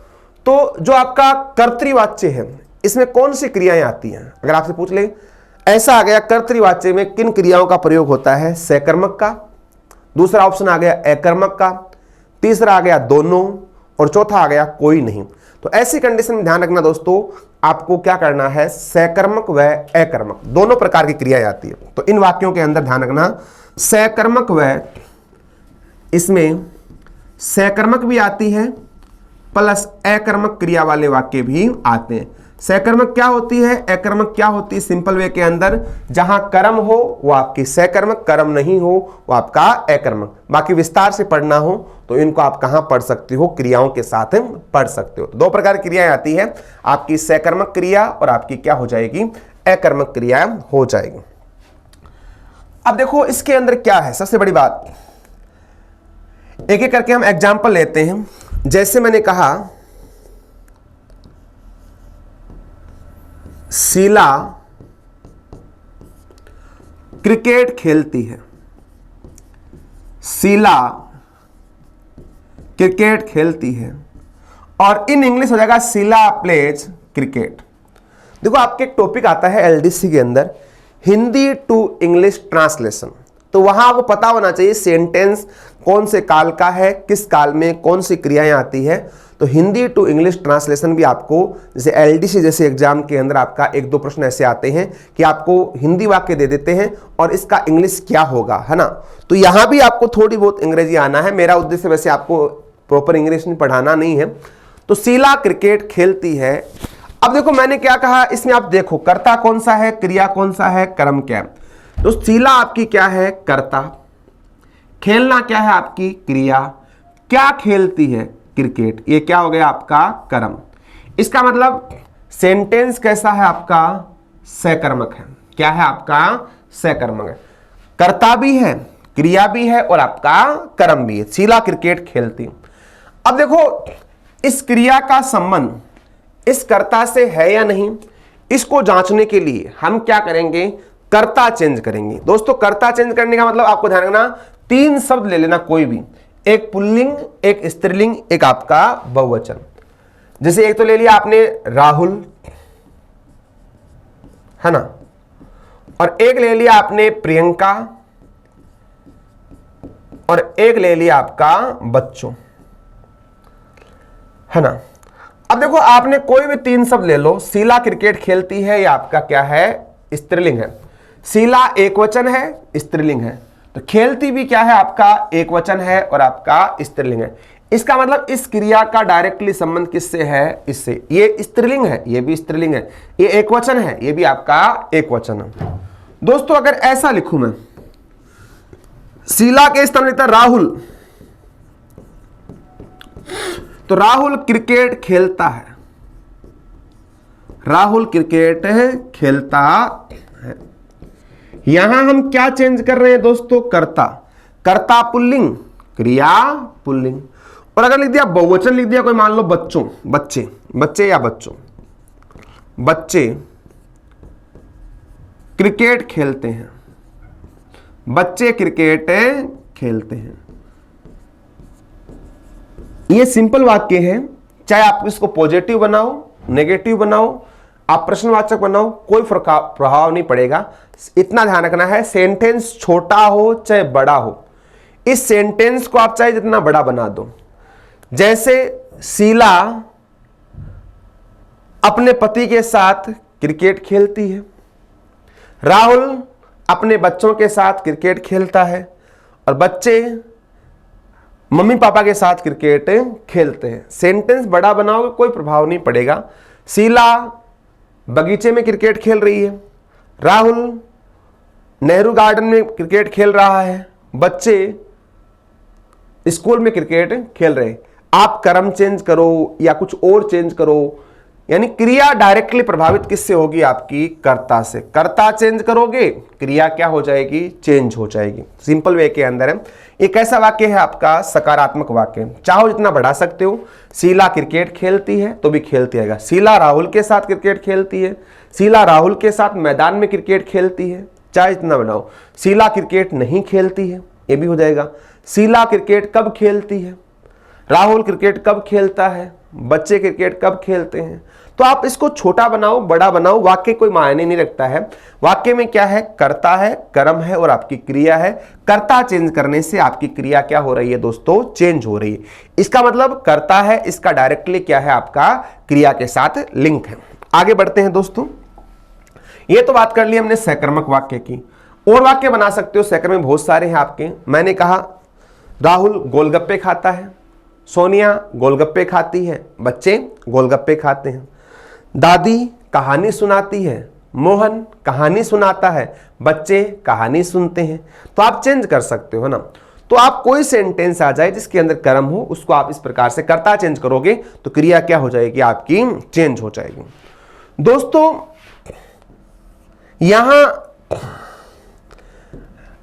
तो जो आपका कर्तृवाच्य है इसमें कौन सी क्रियाएं आती हैं? अगर आपसे पूछ ले ऐसा आ गया कर्तृवाच्य में किन क्रियाओं का प्रयोग होता है? सकर्मक का, दूसरा ऑप्शन आ गया अकर्मक का, तीसरा आ गया दोनों, और चौथा आ गया कोई नहीं। तो ऐसी कंडीशन में ध्यान रखना दोस्तों, आपको क्या करना है, सकर्मक व अकर्मक दोनों प्रकार की क्रियाएं आती है। तो इन वाक्यों के अंदर ध्यान रखना, सकर्मक व, इसमें सकर्मक भी आती है प्लस अकर्मक क्रिया वाले वाक्य भी आते हैं। सकर्मक क्या होती है, अकर्मक क्या होती है? सिंपल वे के अंदर जहां कर्म हो वो आपकी सकर्मक, कर्म नहीं हो वो आपका अकर्मक। बाकी विस्तार से पढ़ना हो तो इनको आप कहां पढ़ सकते हो? क्रियाओं के साथ पढ़ सकते हो। तो दो प्रकार की क्रियाएं आती है, आपकी सकर्मक क्रिया और आपकी क्या हो जाएगी? अकर्मक क्रिया हो जाएगी। अब देखो इसके अंदर क्या है, सबसे बड़ी बात, एक एक करके हम एग्जाम्पल लेते हैं। जैसे मैंने कहा शीला क्रिकेट खेलती है, शीला क्रिकेट खेलती है, और इन इंग्लिश हो जाएगा शीला प्लेज क्रिकेट। देखो आपके एक टॉपिक आता है एलडीसी के अंदर, हिंदी टू इंग्लिश ट्रांसलेशन। तो वहां आपको पता होना चाहिए सेंटेंस कौन से काल का है, किस काल में कौन सी क्रियाएं आती है। तो हिंदी टू इंग्लिश ट्रांसलेशन भी आपको, जैसे एलडीसी जैसे एग्जाम के अंदर आपका एक दो प्रश्न ऐसे आते हैं कि आपको हिंदी वाक्य दे देते हैं और इसका इंग्लिश क्या होगा, है ना। तो यहां भी आपको थोड़ी बहुत अंग्रेजी आना है। मेरा उद्देश्य वैसे आपको प्रॉपर इंग्लिश में पढ़ाना नहीं है। तो शीला क्रिकेट खेलती है। अब देखो मैंने क्या कहा, इसमें आप देखो कर्ता कौन सा है, क्रिया कौन सा है, कर्म क्या है। तो शीला आपकी क्या है? कर्ता। खेलना क्या है? आपकी क्रिया। क्या खेलती है? क्रिकेट। ये क्या हो गया? आपका कर्म। इसका मतलब सेंटेंस कैसा है? आपका सकर्मक है। क्या है? आपका सकर्मक है। कर्ता भी है, क्रिया भी है और आपका कर्म भी है। शीला क्रिकेट खेलती। अब देखो इस क्रिया का संबंध इस कर्ता से है या नहीं, इसको जांचने के लिए हम क्या करेंगे? कर्ता चेंज करेंगे। दोस्तों कर्ता चेंज करने का मतलब आपको ध्यान रखना, तीन शब्द ले लेना कोई भी, एक पुल्लिंग, एक स्त्रीलिंग, एक आपका बहुवचन। जैसे एक तो ले लिया आपने राहुल, है ना, और एक ले लिया आपने प्रियंका, और एक ले लिया आपका बच्चों, है ना। अब देखो आपने कोई भी 3 शब्द ले लो, शीला क्रिकेट खेलती है, ये आपका क्या है, स्त्रीलिंग है। शीला एकवचन है, स्त्रीलिंग है, तो खेलती भी क्या है आपका एकवचन है और आपका स्त्रीलिंग है। इसका मतलब इस क्रिया का डायरेक्टली संबंध किससे है, इससे। ये स्त्रीलिंग है, ये भी स्त्रीलिंग है, ये एकवचन है, ये भी आपका एकवचन है। दोस्तों अगर ऐसा लिखूं मैं, शीला के स्थान लिखता राहुल, तो राहुल क्रिकेट खेलता है, राहुल क्रिकेट खेलता है। यहां हम क्या चेंज कर रहे हैं दोस्तों, कर्ता, कर्ता पुल्लिंग, क्रिया पुल्लिंग। और अगर लिख दिया बहुवचन, लिख दिया कोई, मान लो बच्चों, बच्चे, बच्चे या बच्चों, बच्चे क्रिकेट खेलते हैं, बच्चे क्रिकेट खेलते हैं। ये सिंपल वाक्य है, चाहे आप इसको पॉजिटिव बनाओ, नेगेटिव बनाओ, आप प्रश्नवाचक बनाओ, कोई प्रभाव नहीं पड़ेगा। इतना ध्यान रखना है, सेंटेंस छोटा हो चाहे बड़ा हो, इस सेंटेंस को आप चाहे जितना बड़ा बना दो। जैसे शीला अपने पति के साथ क्रिकेट खेलती है, राहुल अपने बच्चों के साथ क्रिकेट खेलता है, और बच्चे मम्मी पापा के साथ क्रिकेट खेलते हैं। सेंटेंस बड़ा बनाओगे कोई प्रभाव नहीं पड़ेगा। शीला बगीचे में क्रिकेट खेल रही है, राहुल नेहरू गार्डन में क्रिकेट खेल रहा है, बच्चे स्कूल में क्रिकेट खेल रहे हैं। आप कर्म चेंज करो या कुछ और चेंज करो, यानी क्रिया डायरेक्टली प्रभावित किससे होगी, आपकी कर्ता से। कर्ता चेंज करोगे, क्रिया क्या हो जाएगी, चेंज हो जाएगी। सिंपल वे के अंदर है। एक ऐसा वाक्य है आपका सकारात्मक वाक्य, चाहो जितना बढ़ा सकते हो। शीला क्रिकेट खेलती है तो भी खेलती रहेगा, शीला राहुल के साथ क्रिकेट खेलती है, शीला राहुल के साथ मैदान में क्रिकेट खेलती है, चाहे जितना बनाओ। शीला क्रिकेट नहीं खेलती है, ये भी हो जाएगा। शीला क्रिकेट कब खेलती है, राहुल क्रिकेट कब खेलता है, बच्चे क्रिकेट कब खेलते हैं। तो आप इसको छोटा बनाओ बड़ा बनाओ, वाक्य कोई मायने नहीं रखता है। वाक्य में क्या है, कर्ता है, कर्म है और आपकी क्रिया है। कर्ता चेंज करने से आपकी क्रिया क्या हो रही है दोस्तों, चेंज हो रही है। इसका मतलब कर्ता है, इसका डायरेक्टली क्या है, आपका क्रिया के साथ लिंक है। आगे बढ़ते हैं दोस्तों। ये तो बात कर ली हमने सकर्मक वाक्य की। और वाक्य बना सकते हो, सकर्मक बहुत सारे हैं आपके। मैंने कहा राहुल गोलगप्पे खाता है, सोनिया गोलगप्पे खाती है, बच्चे गोलगप्पे खाते हैं। दादी कहानी सुनाती है, मोहन कहानी सुनाता है, बच्चे कहानी सुनते हैं। तो आप चेंज कर सकते हो ना। तो आप कोई सेंटेंस आ जाए जिसके अंदर कर्म हो, उसको आप इस प्रकार से कर्ता चेंज करोगे तो क्रिया क्या हो जाएगी, आपकी चेंज हो जाएगी। दोस्तों यहां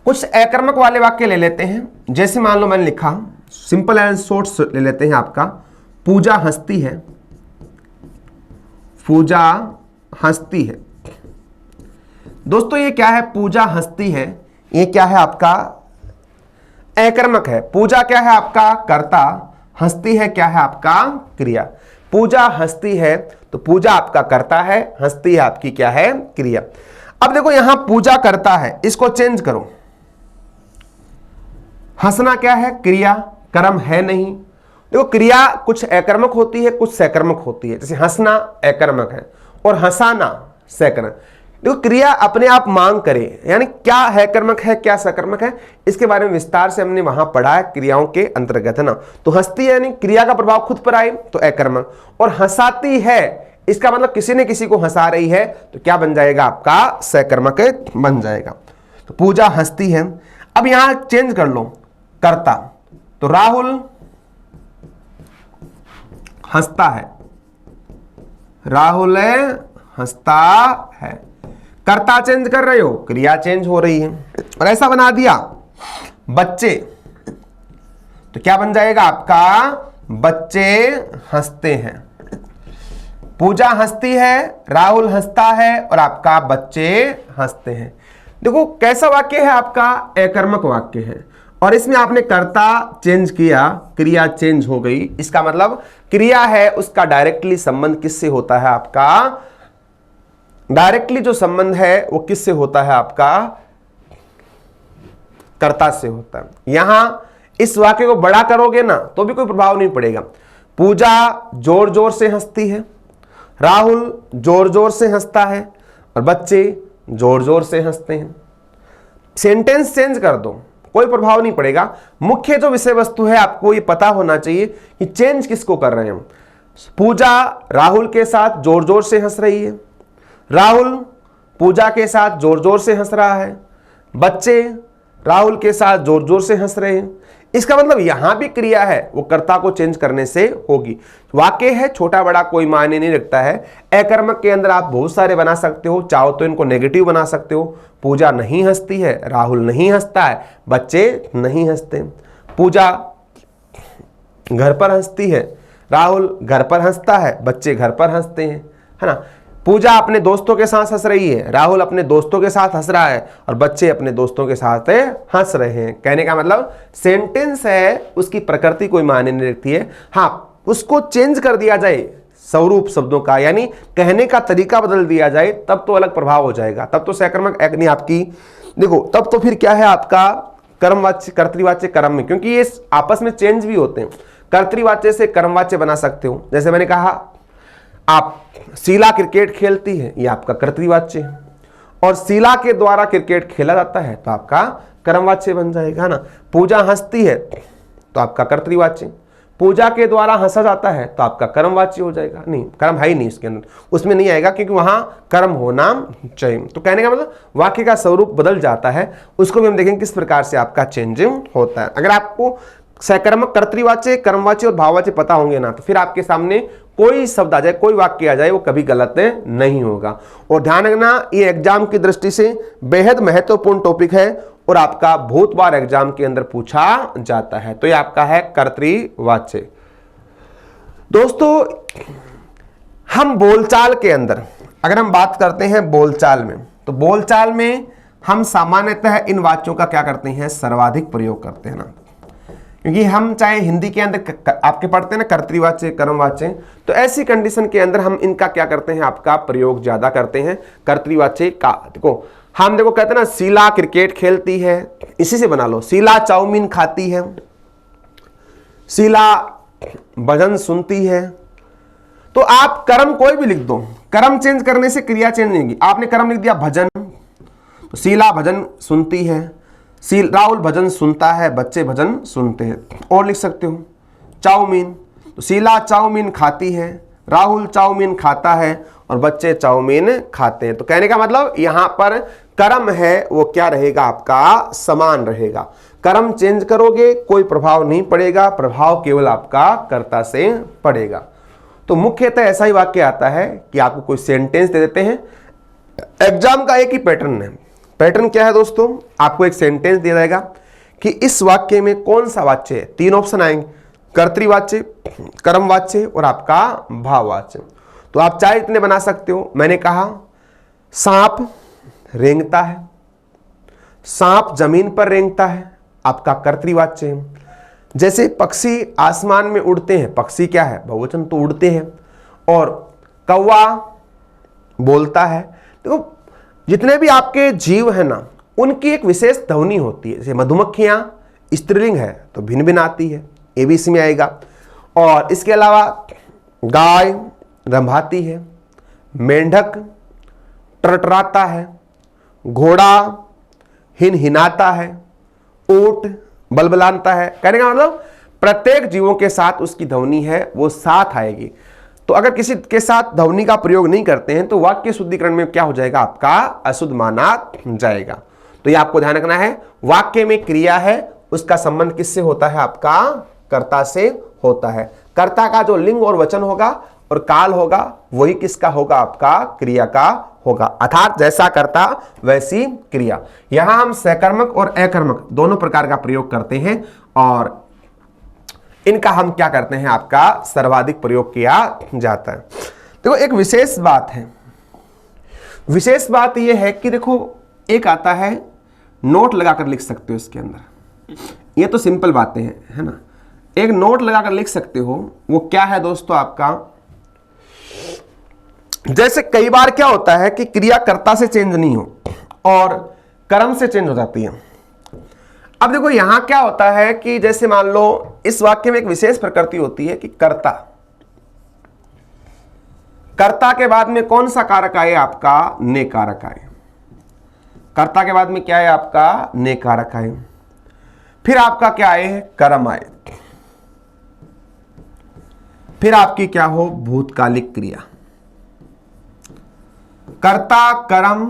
कुछ अकर्मक वाले वाक्य ले लेते हैं। जैसे मान लो मैंने लिखा, सिंपल एंड शॉर्ट ले लेते हैं आपका, पूजा हंसती है, पूजा हंसती है। दोस्तों ये क्या है, पूजा हंसती है, ये क्या है आपका अकर्मक है। पूजा क्या है आपका कर्ता, हंसती है क्या है आपका क्रिया। पूजा हंसती है तो पूजा आपका कर्ता है, हंसती है आपकी क्या है, क्रिया। अब देखो यहां पूजा करता है, इसको चेंज करो। हंसना क्या है, क्रिया, कर्म है नहीं। देखो क्रिया कुछ अकर्मक होती है, कुछ सकर्मक होती है। जैसे हंसना अकर्मक है और हंसाना सकर्मक। देखो क्रिया अपने आप मांग करे, यानी क्या है कर्मक है क्या सकर्मक है, इसके बारे में विस्तार से हमने वहां पढ़ा है, क्रियाओं के अंतर्गत है ना। तो हंसती है यानी क्रिया का प्रभाव खुद पर आए तो अकर्मक, और हंसाती है इसका मतलब किसी ने किसी को हंसा रही है तो क्या बन जाएगा, आपका सकर्मक बन जाएगा। तो पूजा हंसती है। अब यहां चेंज कर लो कर्ता, तो राहुल हंसता है, राहुल हंसता है। कर्ता चेंज कर रहे हो, क्रिया चेंज हो रही है। और ऐसा बना दिया बच्चे, तो क्या बन जाएगा आपका, बच्चे हंसते हैं। पूजा हंसती है, राहुल हंसता है और आपका बच्चे हंसते हैं। देखो कैसा वाक्य है आपका, अकर्मक वाक्य है, और इसमें आपने कर्ता चेंज किया, क्रिया चेंज हो गई। इसका मतलब क्रिया है उसका डायरेक्टली संबंध किससे होता है, आपका डायरेक्टली जो संबंध है वो किससे होता है? आपका कर्ता से होता है। यहां इस वाक्य को बड़ा करोगे ना तो भी कोई प्रभाव नहीं पड़ेगा। पूजा जोर जोर से हंसती है, राहुल जोर जोर से हंसता है और बच्चे जोर जोर से हंसते हैं। सेंटेंस चेंज कर दो, कोई प्रभाव नहीं पड़ेगा। मुख्य जो विषय वस्तु है आपको ये पता होना चाहिए कि चेंज किसको कर रहे हैं। पूजा राहुल के साथ जोर जोर से हंस रही है, राहुल पूजा के साथ जोर जोर से हंस रहा है, बच्चे राहुल के साथ जोर जोर से हंस रहे हैं। इसका मतलब यहां भी क्रिया है वो कर्ता को चेंज करने से होगी। वाक्य है छोटा बड़ा कोई मायने नहीं रखता है। अकर्मक के अंदर आप बहुत सारे बना सकते हो, चाहो तो इनको नेगेटिव बना सकते हो। पूजा नहीं हंसती है, राहुल नहीं हंसता है, बच्चे नहीं हंसते। पूजा घर पर हंसती है, राहुल घर पर हंसता है, बच्चे घर पर हंसते हैं, है ना। पूजा अपने दोस्तों के साथ हंस रही है, राहुल अपने दोस्तों के साथ हंस रहा है और बच्चे अपने दोस्तों के साथ हंस रहे हैं। कहने का मतलब सेंटेंस है उसकी प्रकृति कोई मायने नहीं रखती है। हाँ, उसको चेंज कर दिया जाए स्वरूप शब्दों का, यानी कहने का तरीका बदल दिया जाए तब तो अलग प्रभाव हो जाएगा। तब तो सकर्मक अग्नि आपकी देखो, तब तो फिर क्या है आपका कर्मवाच्य कर्तृवाच्य कर्म में, क्योंकि ये आपस में चेंज भी होते हैं। कर्तृवाच्य से कर्मवाच्य बना सकते हो। जैसे मैंने कहा आप शीला क्रिकेट खेलती है, ये आपका कर्तृवाच्य है, और शीला के द्वारा क्रिकेट खेला जाता है तो आपका कर्मवाच्य बन जाएगा ना। पूजा हंसती है तो आपका कर्तृवाच्य, पूजा के द्वारा हंसा जाता है तो आपका कर्मवाच्य हो जाएगा। नहीं, कर्म है ही नहीं इसके अंदर, उसमें नहीं आएगा क्योंकि वहां कर्म होना चाहिए। तो कहने का मतलब वाक्य का स्वरूप बदल जाता है। उसको भी हम देखेंगे किस प्रकार से आपका चेंजिंग होता है। अगर आपको सकर्मक कर्तृवाच्य कर्मवाच्य और भाववाच्य पता होंगे ना तो फिर आपके सामने कोई शब्द आ जाए, कोई वाक्य आ जाए, वो कभी गलत नहीं होगा। और ध्यान रखना ये एग्जाम की दृष्टि से बेहद महत्वपूर्ण टॉपिक है और आपका बहुत बार एग्जाम के अंदर पूछा जाता है। तो ये आपका है कर्तृवाच्य। दोस्तों, हम बोलचाल के अंदर अगर हम बात करते हैं बोलचाल में, तो बोलचाल में हम सामान्यतः इन वाक्यों का क्या करते हैं? सर्वाधिक प्रयोग करते हैं ना। क्योंकि हम चाहे हिंदी के अंदर आपके पढ़ते हैं ना कर्तृवाच्य कर्मवाच्य, तो ऐसी कंडीशन के अंदर हम इनका क्या करते हैं? आपका प्रयोग ज्यादा करते हैं कर्तृवाच्य का। देखो हम देखो कहते हैं ना शीला क्रिकेट खेलती है, इसी से बना लो। शीला चाउमीन खाती है, शीला भजन सुनती है। तो आप कर्म कोई भी लिख दो, कर्म चेंज करने से क्रिया चेंज नहीं होगी। आपने कर्म लिख दिया भजन, तो शीला भजन सुनती है, राहुल भजन सुनता है, बच्चे भजन सुनते हैं। और लिख सकते हो चाउमीन, तो शीला चाउमीन खाती है, राहुल चाउमीन खाता है और बच्चे चाउमीन खाते हैं। तो कहने का मतलब यहां पर कर्म है वो क्या रहेगा? आपका समान रहेगा। कर्म चेंज करोगे कोई प्रभाव नहीं पड़ेगा, प्रभाव केवल आपका कर्ता से पड़ेगा। तो मुख्यतः ऐसा ही वाक्य आता है कि आपको कोई सेंटेंस दे देते हैं। एग्जाम का एक ही पैटर्न है। पैटर्न क्या है दोस्तों? आपको एक सेंटेंस दिया जाएगा कि इस वाक्य में कौन सा वाच्य है। 3 ऑप्शन आएंगे, कर्तृवाच्य, कर्मवाच्य और आपका भाववाच्य। तो आप चाहे इतने बना सकते हो। मैंने कहा सांप रेंगता है, सांप जमीन पर रेंगता है, आपका कर्तृवाच्य है। जैसे पक्षी आसमान में उड़ते हैं, पक्षी क्या है? बहुवचन, तो उड़ते हैं। और कौवा बोलता है। देखो जितने भी आपके जीव है ना उनकी एक विशेष ध्वनि होती है। जैसे मधुमक्खियां स्त्रीलिंग है तो भिन्न भिन्न आती है, ये भी इसमें आएगा। और इसके अलावा गाय रंभाती है, मेंढक टरटराता है, घोड़ा हिनहिनाता है, ऊंट बलबलाता है। कहने का मतलब प्रत्येक जीवों के साथ उसकी ध्वनि है वो साथ आएगी। तो अगर किसी के साथ ध्वनि का प्रयोग नहीं करते हैं तो वाक्य शुद्धिकरण में क्या हो जाएगा? आपका अशुद्ध माना जाएगा। तो ये आपको ध्यान रखना है। वाक्य में क्रिया है उसका संबंध किससे होता है? आपका कर्ता से होता है। कर्ता का जो लिंग और वचन होगा और काल होगा वही किसका होगा? आपका क्रिया का होगा। अर्थात जैसा कर्ता वैसी क्रिया। यहां हम सकर्मक और अकर्मक दोनों प्रकार का प्रयोग करते हैं और इनका हम क्या करते हैं? आपका सर्वाधिक प्रयोग किया जाता है। देखो एक विशेष बात है, विशेष बात यह है कि देखो एक आता है नोट लगाकर लिख सकते हो इसके अंदर। ये तो सिंपल बातें हैं, है ना। एक नोट लगाकर लिख सकते हो, वो क्या है दोस्तों? आपका जैसे कई बार क्या होता है कि क्रिया कर्ता से चेंज नहीं हो और कर्म से चेंज हो जाती है। अब देखो यहां क्या होता है कि जैसे मान लो इस वाक्य में एक विशेष प्रकृति होती है कि कर्ता, कर्ता के बाद में कौन सा कारक आए? आपका ने कारक आए। कर्ता के बाद में क्या है? आपका ने कारक आए। फिर आपका क्या आए? कर्म आए। फिर आपकी क्या हो? भूतकालिक क्रिया। कर्ता, कर्म,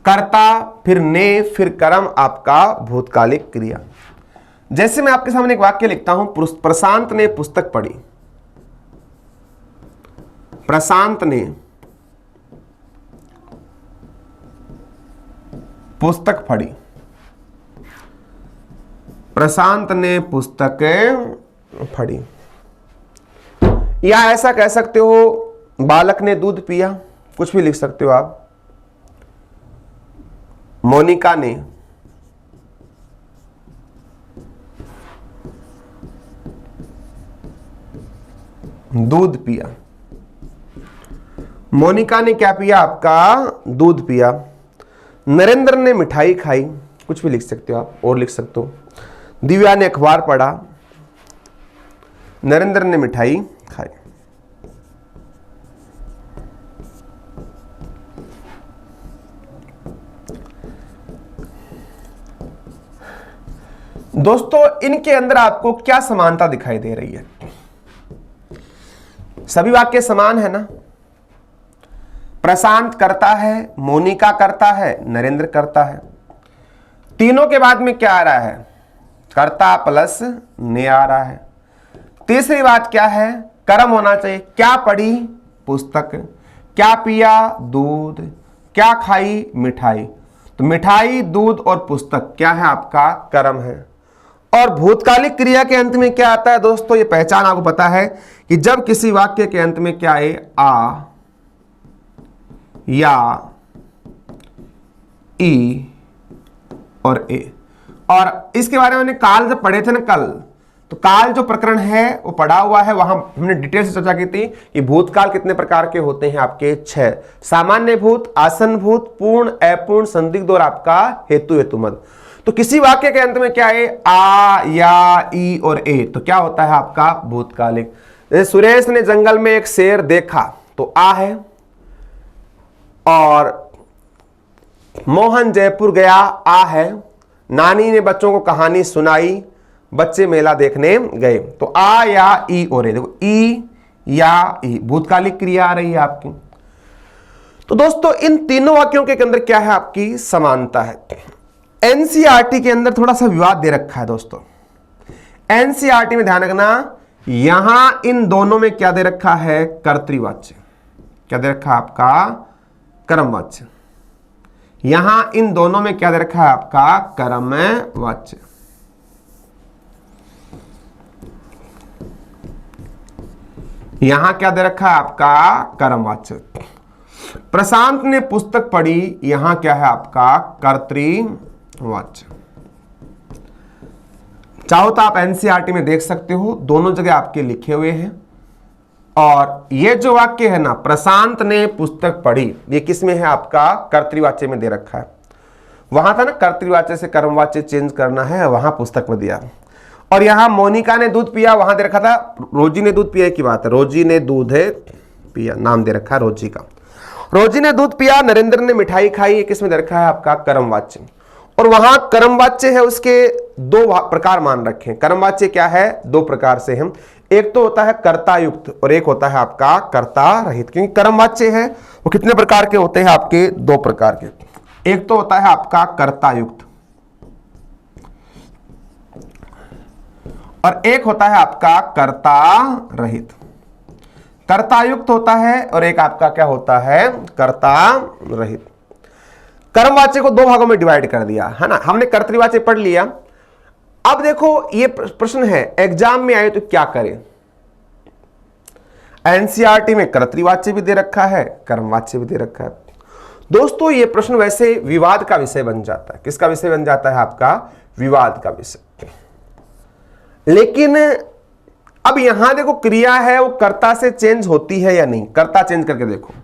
कर्ता, फिर ने, फिर कर्म, आपका भूतकालिक क्रिया। जैसे मैं आपके सामने एक वाक्य लिखता हूं, प्रशांत ने पुस्तक पढ़ी। प्रशांत ने पुस्तक पढ़ी। प्रशांत ने पुस्तक पढ़ी। या ऐसा कह सकते हो बालक ने दूध पिया, कुछ भी लिख सकते हो आप। मोनिका ने दूध पिया। मोनिका ने क्या पिया? आपका दूध पिया। नरेंद्र ने मिठाई खाई, कुछ भी लिख सकते हो आप, और लिख सकते हो। दिव्या ने अखबार पढ़ा। नरेंद्र ने मिठाई खाई। दोस्तों इनके अंदर आपको क्या समानता दिखाई दे रही है? सभी वाक्य समान है ना? प्रशांत करता है, मोनिका करता है, नरेंद्र करता है। तीनों के बाद में क्या आ रहा है? कर्ता प्लस ने आ रहा है। तीसरी बात क्या है? कर्म होना चाहिए। क्या पढ़ी? पुस्तक। क्या पिया? दूध। क्या खाई? मिठाई। तो मिठाई, दूध और पुस्तक क्या है? आपका कर्म है। और भूतकालिक क्रिया के अंत में क्या आता है दोस्तों? ये पहचान आपको पता है कि जब किसी वाक्य के अंत में क्या है? आ या ई और ए। और इसके बारे में हमने काल जब पढ़े थे ना कल, तो काल जो प्रकरण है वो पढ़ा हुआ है, वहां हमने डिटेल से चर्चा की थी कि भूतकाल कितने प्रकार के होते हैं? आपके 6। सामान्य भूत, आसन भूत, पूर्ण, अपूर्ण, संदिग्ध और आपका हेतु हेतुमद। तो किसी वाक्य के अंत में क्या है? आ या ई और ए, तो क्या होता है? आपका भूतकालिक। जैसे सुरेश ने जंगल में एक शेर देखा, तो आ है। और मोहन जयपुर गया, आ है। नानी ने बच्चों को कहानी सुनाई, बच्चे मेला देखने गए। तो आ या ई और ए, देखो ई या ई, भूतकालिक क्रिया आ रही है आपकी। तो दोस्तों इन तीनों वाक्यों के अंदर क्या है? आपकी समानता है। एनसीईआरटी के अंदर थोड़ा सा विवाद दे रखा है दोस्तों। एनसीईआरटी में ध्यान रखना, यहां इन दोनों में क्या दे रखा है? कर्तृवाच्य। क्या दे रखा है? आपका कर्मवाच्य। यहां इन दोनों में क्या दे रखा है? आपका कर्मवाच्य। यहां क्या दे रखा है? आपका कर्मवाच्य। प्रशांत ने पुस्तक पढ़ी, यहां क्या है? आपका कर्तृवाच्य। चाहो तो आप एनसीईआरटी में देख सकते हो, दोनों जगह आपके लिखे हुए हैं। और ये जो वाक्य है ना, प्रशांत ने पुस्तक पढ़ी, ये किस में है? आपका कर्तृवाच्य में दे रखा है। वहां था ना कर्तृवाच्य से कर्मवाच्य चेंज करना है, वहां पुस्तक में दिया। और यहां मोनिका ने दूध पिया, वहां दे रखा था रोजी ने दूध पिया की बात है। रोजी ने दूध है पिया, नाम दे रखा है रोजी का। रोजी ने दूध पिया, नरेंद्र ने मिठाई खाई, ये किस में दे रखा है? आपका कर्मवाच्य। और वहां कर्मवाच्य है, उसके दो प्रकार मान रखे हैं। कर्मवाच्य क्या है? दो प्रकार से हम, एक तो होता है कर्ता युक्त और एक होता है आपका कर्ता रहित। क्योंकि कर्मवाच्य है वो कितने प्रकार के होते हैं? आपके 2 प्रकार के। एक तो होता है आपका कर्ता युक्त और एक होता है आपका कर्ता रहित। कर्ता युक्त होता है और एक आपका क्या होता है? कर्ता रहित। कर्मवाच्य को 2 भागों में डिवाइड कर दिया है ना। हमने कर्तृवाच्य पढ़ लिया। अब देखो ये प्रश्न है, एग्जाम में आए तो क्या करें? एनसीईआरटी में कर्तृवाच्य भी दे रखा है, कर्मवाच्य भी दे रखा है। दोस्तों ये प्रश्न वैसे विवाद का विषय बन जाता है। किसका विषय बन जाता है? आपका विवाद का विषय। लेकिन अब यहां देखो क्रिया है वो कर्ता से चेंज होती है या नहीं, कर्ता चेंज करके देखो।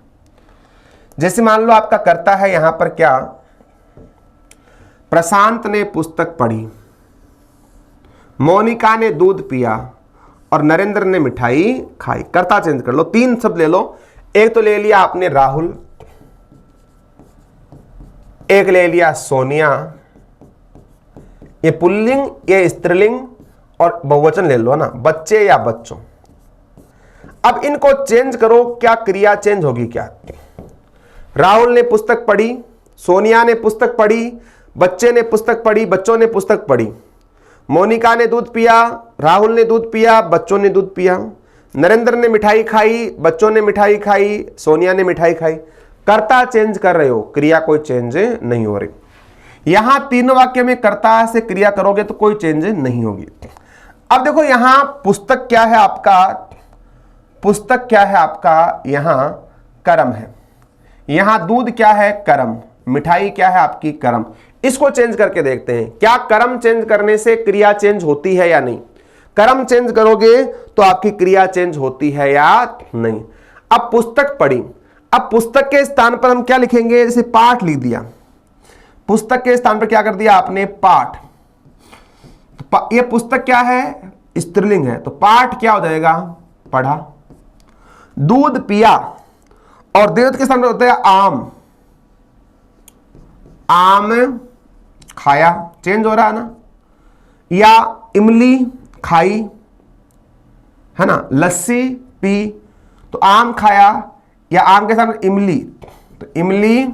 जैसे मान लो आपका कर्ता है यहां पर क्या, प्रशांत ने पुस्तक पढ़ी, मोनिका ने दूध पिया और नरेंद्र ने मिठाई खाई। कर्ता चेंज कर लो, 3 शब्द ले लो। एक तो ले लिया आपने राहुल, एक ले लिया सोनिया, ये पुल्लिंग ये स्त्रीलिंग और बहुवचन ले लो ना, बच्चे या बच्चों। अब इनको चेंज करो, क्या क्रिया चेंज होगी क्या? राहुल ने पुस्तक पढ़ी, सोनिया ने पुस्तक पढ़ी, बच्चे ने पुस्तक पढ़ी, बच्चों ने पुस्तक पढ़ी। मोनिका ने दूध पिया, राहुल ने दूध पिया, बच्चों ने दूध पिया। नरेंद्र ने मिठाई खाई, बच्चों ने मिठाई खाई, सोनिया ने मिठाई खाई। कर्ता चेंज कर रहे हो, क्रिया कोई चेंज नहीं हो रही। यहां 3 वाक्य में कर्ता से क्रिया करोगे तो कोई चेंज नहीं होगी। अब देखो यहां पुस्तक क्या है आपका, पुस्तक क्या है आपका, यहां कर्म है। यहां दूध क्या है, कर्म। मिठाई क्या है आपकी, कर्म। इसको चेंज करके देखते हैं, क्या कर्म चेंज करने से क्रिया चेंज होती है या नहीं। कर्म चेंज करोगे तो आपकी क्रिया चेंज होती है या नहीं। अब पुस्तक पढ़ी, अब पुस्तक के स्थान पर हम क्या लिखेंगे, जैसे पाठ लिख दिया, पुस्तक के स्थान पर क्या कर दिया आपने, पाठ। तो ये पुस्तक क्या है, स्त्रीलिंग है, तो पाठ क्या हो जाएगा, पढ़ा। दूध पिया और दूध के स्थान पर होता है आम, आम खाया, चेंज हो रहा है ना। या इमली खाई है ना, लस्सी पी, तो आम खाया या आम के साथ इमली, तो इमली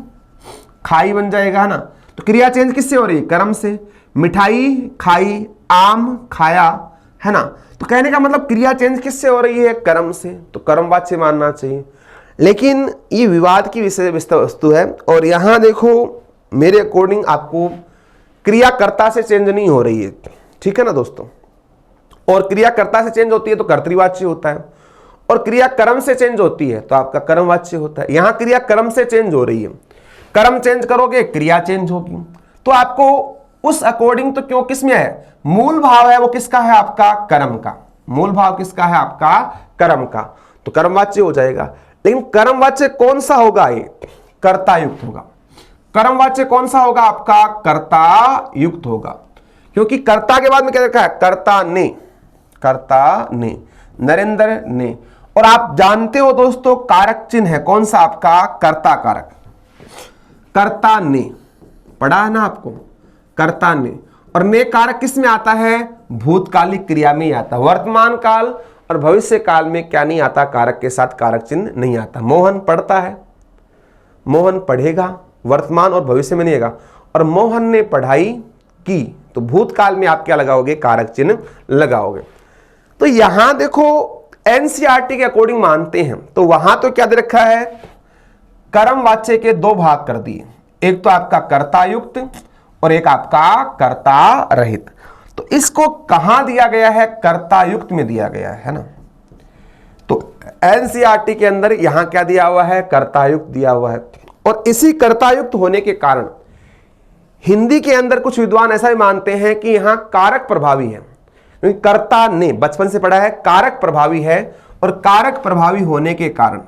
खाई बन जाएगा है ना। तो क्रिया चेंज किससे हो रही है, कर्म से। मिठाई खाई, आम खाया है ना। तो कहने का मतलब क्रिया चेंज किससे हो रही है, कर्म से, तो कर्मवाच्य मानना चाहिए। लेकिन ये विवाद की विषय वस्तु है और यहां देखो मेरे अकॉर्डिंग आपको क्रिया कर्ता से चेंज नहीं हो रही है, ठीक है ना दोस्तों। और क्रिया कर्ता से चेंज होती है तो कर्तृवाच्य होता है, और क्रिया कर्म से चेंज होती है तो आपका कर्मवाच्य होता है। यहां क्रिया कर्म से चेंज हो रही है, कर्म चेंज करोगे क्रिया चेंज होगी। तो आपको उस अकॉर्डिंग तो क्यों किस में है, मूल भाव है वो किसका है आपका, कर्म का। मूल भाव किसका है आपका, कर्म का, तो कर्मवाच्य हो जाएगा। लेकिन कर्मवाच्य कौन सा होगा, ये कर्ता युक्त होगा। कर्मवाच्य कौन सा होगा आपका, कर्ता युक्त होगा, क्योंकि कर्ता के बाद में क्या रखा है, कर्ता ने, कर्ता ने, नरेंद्र ने। और आप जानते हो दोस्तों कारक चिन्ह है कौन सा आपका, कर्ता कारक। कर्ता ने पढ़ा है ना आपको, कर्ता ने। और ने कारक किस में आता है, भूतकालिक क्रिया में ही आता है। वर्तमान काल और भविष्य काल में क्या नहीं आता, कारक के साथ कारक चिन्ह नहीं आता। मोहन पढ़ता है, मोहन पढ़ेगा, वर्तमान और भविष्य में नहीं आएगा। और मोहन ने पढ़ाई की, तो भूतकाल में आप क्या लगाओगे, कारक चिन्ह लगाओगे। तो यहां देखो एनसीईआरटी के अकॉर्डिंग मानते हैं तो वहां तो क्या दे रखा है, कर्मवाच्य के 2 भाग कर दिए, एक तो आपका कर्ता युक्त और एक आपका कर्ता रहित। तो इसको कहां दिया गया है, कर्ता युक्त में दिया गया है ना। तो एनसीईआरटी के अंदर यहां क्या दिया हुआ है, कर्ता युक्त दिया हुआ है। और इसी कर्तायुक्त होने के कारण हिंदी के अंदर कुछ विद्वान ऐसा भी मानते हैं कि यहां कारक प्रभावी है, क्योंकि कर्ता ने बचपन से पढ़ा है, कारक प्रभावी है। और कारक प्रभावी होने के कारण,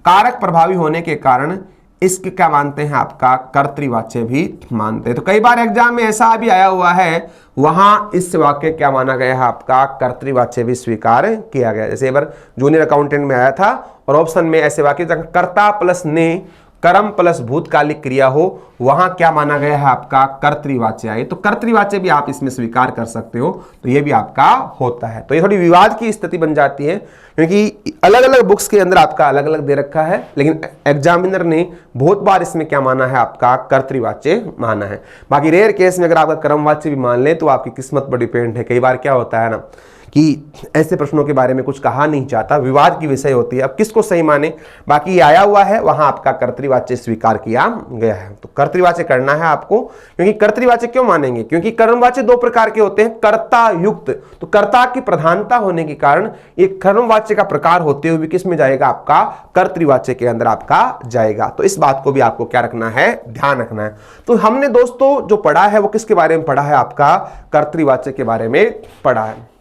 कारक प्रभावी होने के कारण इसके क्या मानते हैं आपका, कर्तृवाच्य भी मानते हैं। तो कई बार एग्जाम में ऐसा भी आया हुआ है, वहां इस वाक्य क्या माना गया है आपका, कर्तृवाच्य भी स्वीकार किया गया। जैसे एक बार जूनियर अकाउंटेंट में आया था और ऑप्शन में ऐसे वाक्य जहां कर्ता प्लस ने, कर्म प्लस भूतकालिक क्रिया हो, वहां क्या माना गया है आपका, कर्तृवाच्य आए। तो कर्तृवाच्य भी आप इसमें स्वीकार कर सकते हो, तो ये भी आपका होता है। तो ये थोड़ी विवाद की स्थिति बन जाती है, क्योंकि अलग अलग बुक्स के अंदर आपका अलग अलग दे रखा है, लेकिन एग्जामिनर ने बहुत बार इसमें क्या माना है आपका, कर्तृवाच्य माना है। बाकी रेयर केस में अगर आपका कर्मवाच्य भी मान ले तो आपकी किस्मत पर डिपेंड है। कई बार क्या होता है ना कि ऐसे प्रश्नों के बारे में कुछ कहा नहीं जाता, विवाद की विषय होती है, अब किसको सही माने। बाकी आया हुआ है वहां आपका कर्तृवाच्य स्वीकार किया गया है, तो कर्तृवाच्य करना है आपको। क्योंकि कर्तृवाच्य क्यों मानेंगे, क्योंकि कर्मवाच्य 2 प्रकार के होते हैं, कर्ता युक्त, तो कर्ता की प्रधानता होने के कारण ये कर्मवाच्य का प्रकार होते हुए किस में जाएगा आपका, कर्तृवाच्य के अंदर आपका जाएगा। तो इस बात को भी आपको क्या रखना है, ध्यान रखना है। तो हमने दोस्तों जो पढ़ा है वो किसके बारे में पढ़ा है, आपका कर्तृवाच्य के बारे में पढ़ा है।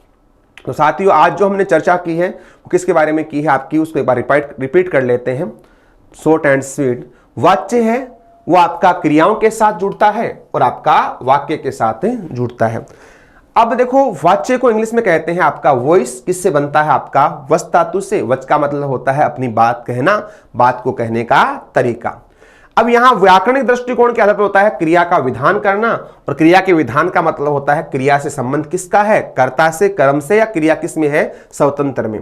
तो साथियों आज जो हमने चर्चा की है वो किसके बारे में की है आपकी, उसको एक बार रिपीट कर लेते हैं। Short and sweet. वाच्य है वो आपका क्रियाओं के साथ जुड़ता है और आपका वाक्य के साथ जुड़ता है। अब देखो वाच्य को इंग्लिश में कहते हैं आपका वॉइस, किससे बनता है आपका वच धातु से। वच का मतलब होता है अपनी बात कहना, बात को कहने का तरीका। अब यहां व्याकरणिक दृष्टिकोण के आधार पर होता है क्रिया का विधान करना, और क्रिया के विधान का मतलब होता है क्रिया से संबंध किसका है, कर्ता से, कर्म से, या क्रिया किस में है, स्वतंत्र में।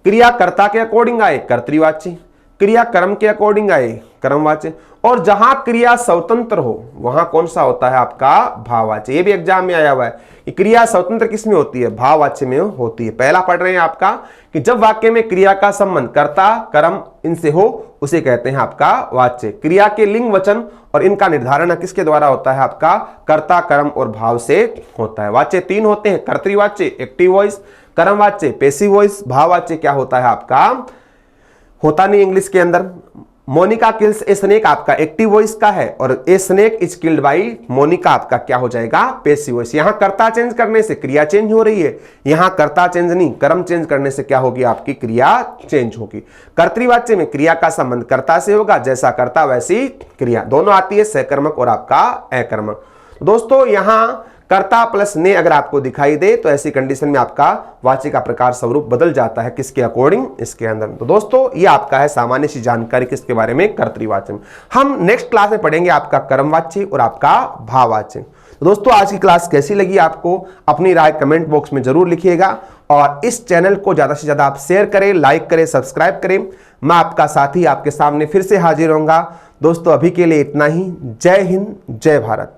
क्रिया कर्ता के अकॉर्डिंग आए कर्तृवाची, क्रिया कर्म के अकॉर्डिंग आए कर्मवाची, और जहां क्रिया स्वतंत्र हो वहां कौन सा होता है आपका भाववाची। ये भी एग्जाम में आया हुआ है कि क्रिया स्वतंत्र किस में होती है, भाववाची में होती है। पहला पढ़ रहे हैं आपका कि जब वाक्य में क्रिया का संबंध कर्ता कर्म इनसे हो उसे कहते हैं आपका वाच्य। क्रिया के लिंग वचन और इनका निर्धारण किसके द्वारा होता है आपका कर्ता कर्म और भाव से होता है। वाच्य 3 होते हैं, कर्तृवाच्य एक्टिव वॉइस, कर्मवाच्य पैसिव वॉइस, भाववाच्य क्या होता है आपका होता नहीं इंग्लिश के अंदर। मोनिका किल्स ए स्नेक आपका एक्टिव वॉइस का है, और a snake is killed by Monica आपका क्या हो जाएगा पैसिव वॉइस। यहां कर्ता चेंज करने से क्रिया चेंज हो रही है, यहां कर्ता चेंज नहीं कर्म चेंज करने से क्या होगी आपकी क्रिया चेंज होगी। कर्तृवाच्य में क्रिया का संबंध कर्ता से होगा, जैसा कर्ता वैसी क्रिया, दोनों आती है सहकर्मक और आपका अकर्मक। दोस्तों यहां कर्ता प्लस ने अगर आपको दिखाई दे तो ऐसी कंडीशन में आपका वाच्य का प्रकार स्वरूप बदल जाता है किसके अकॉर्डिंग, इसके अंदर। तो दोस्तों ये आपका है सामान्य सी जानकारी किसके बारे में, कर्तृवाच्य में। हम नेक्स्ट क्लास में पढ़ेंगे आपका कर्मवाच्य और आपका भाववाच्य। तो दोस्तों आज की क्लास कैसी लगी आपको, अपनी राय कमेंट बॉक्स में जरूर लिखिएगा, और इस चैनल को ज्यादा से ज्यादा आप शेयर करें, लाइक करें, सब्सक्राइब करें। मैं आपका साथी आपके सामने फिर से हाजिर होऊंगा। दोस्तों अभी के लिए इतना ही। जय हिंद, जय भारत।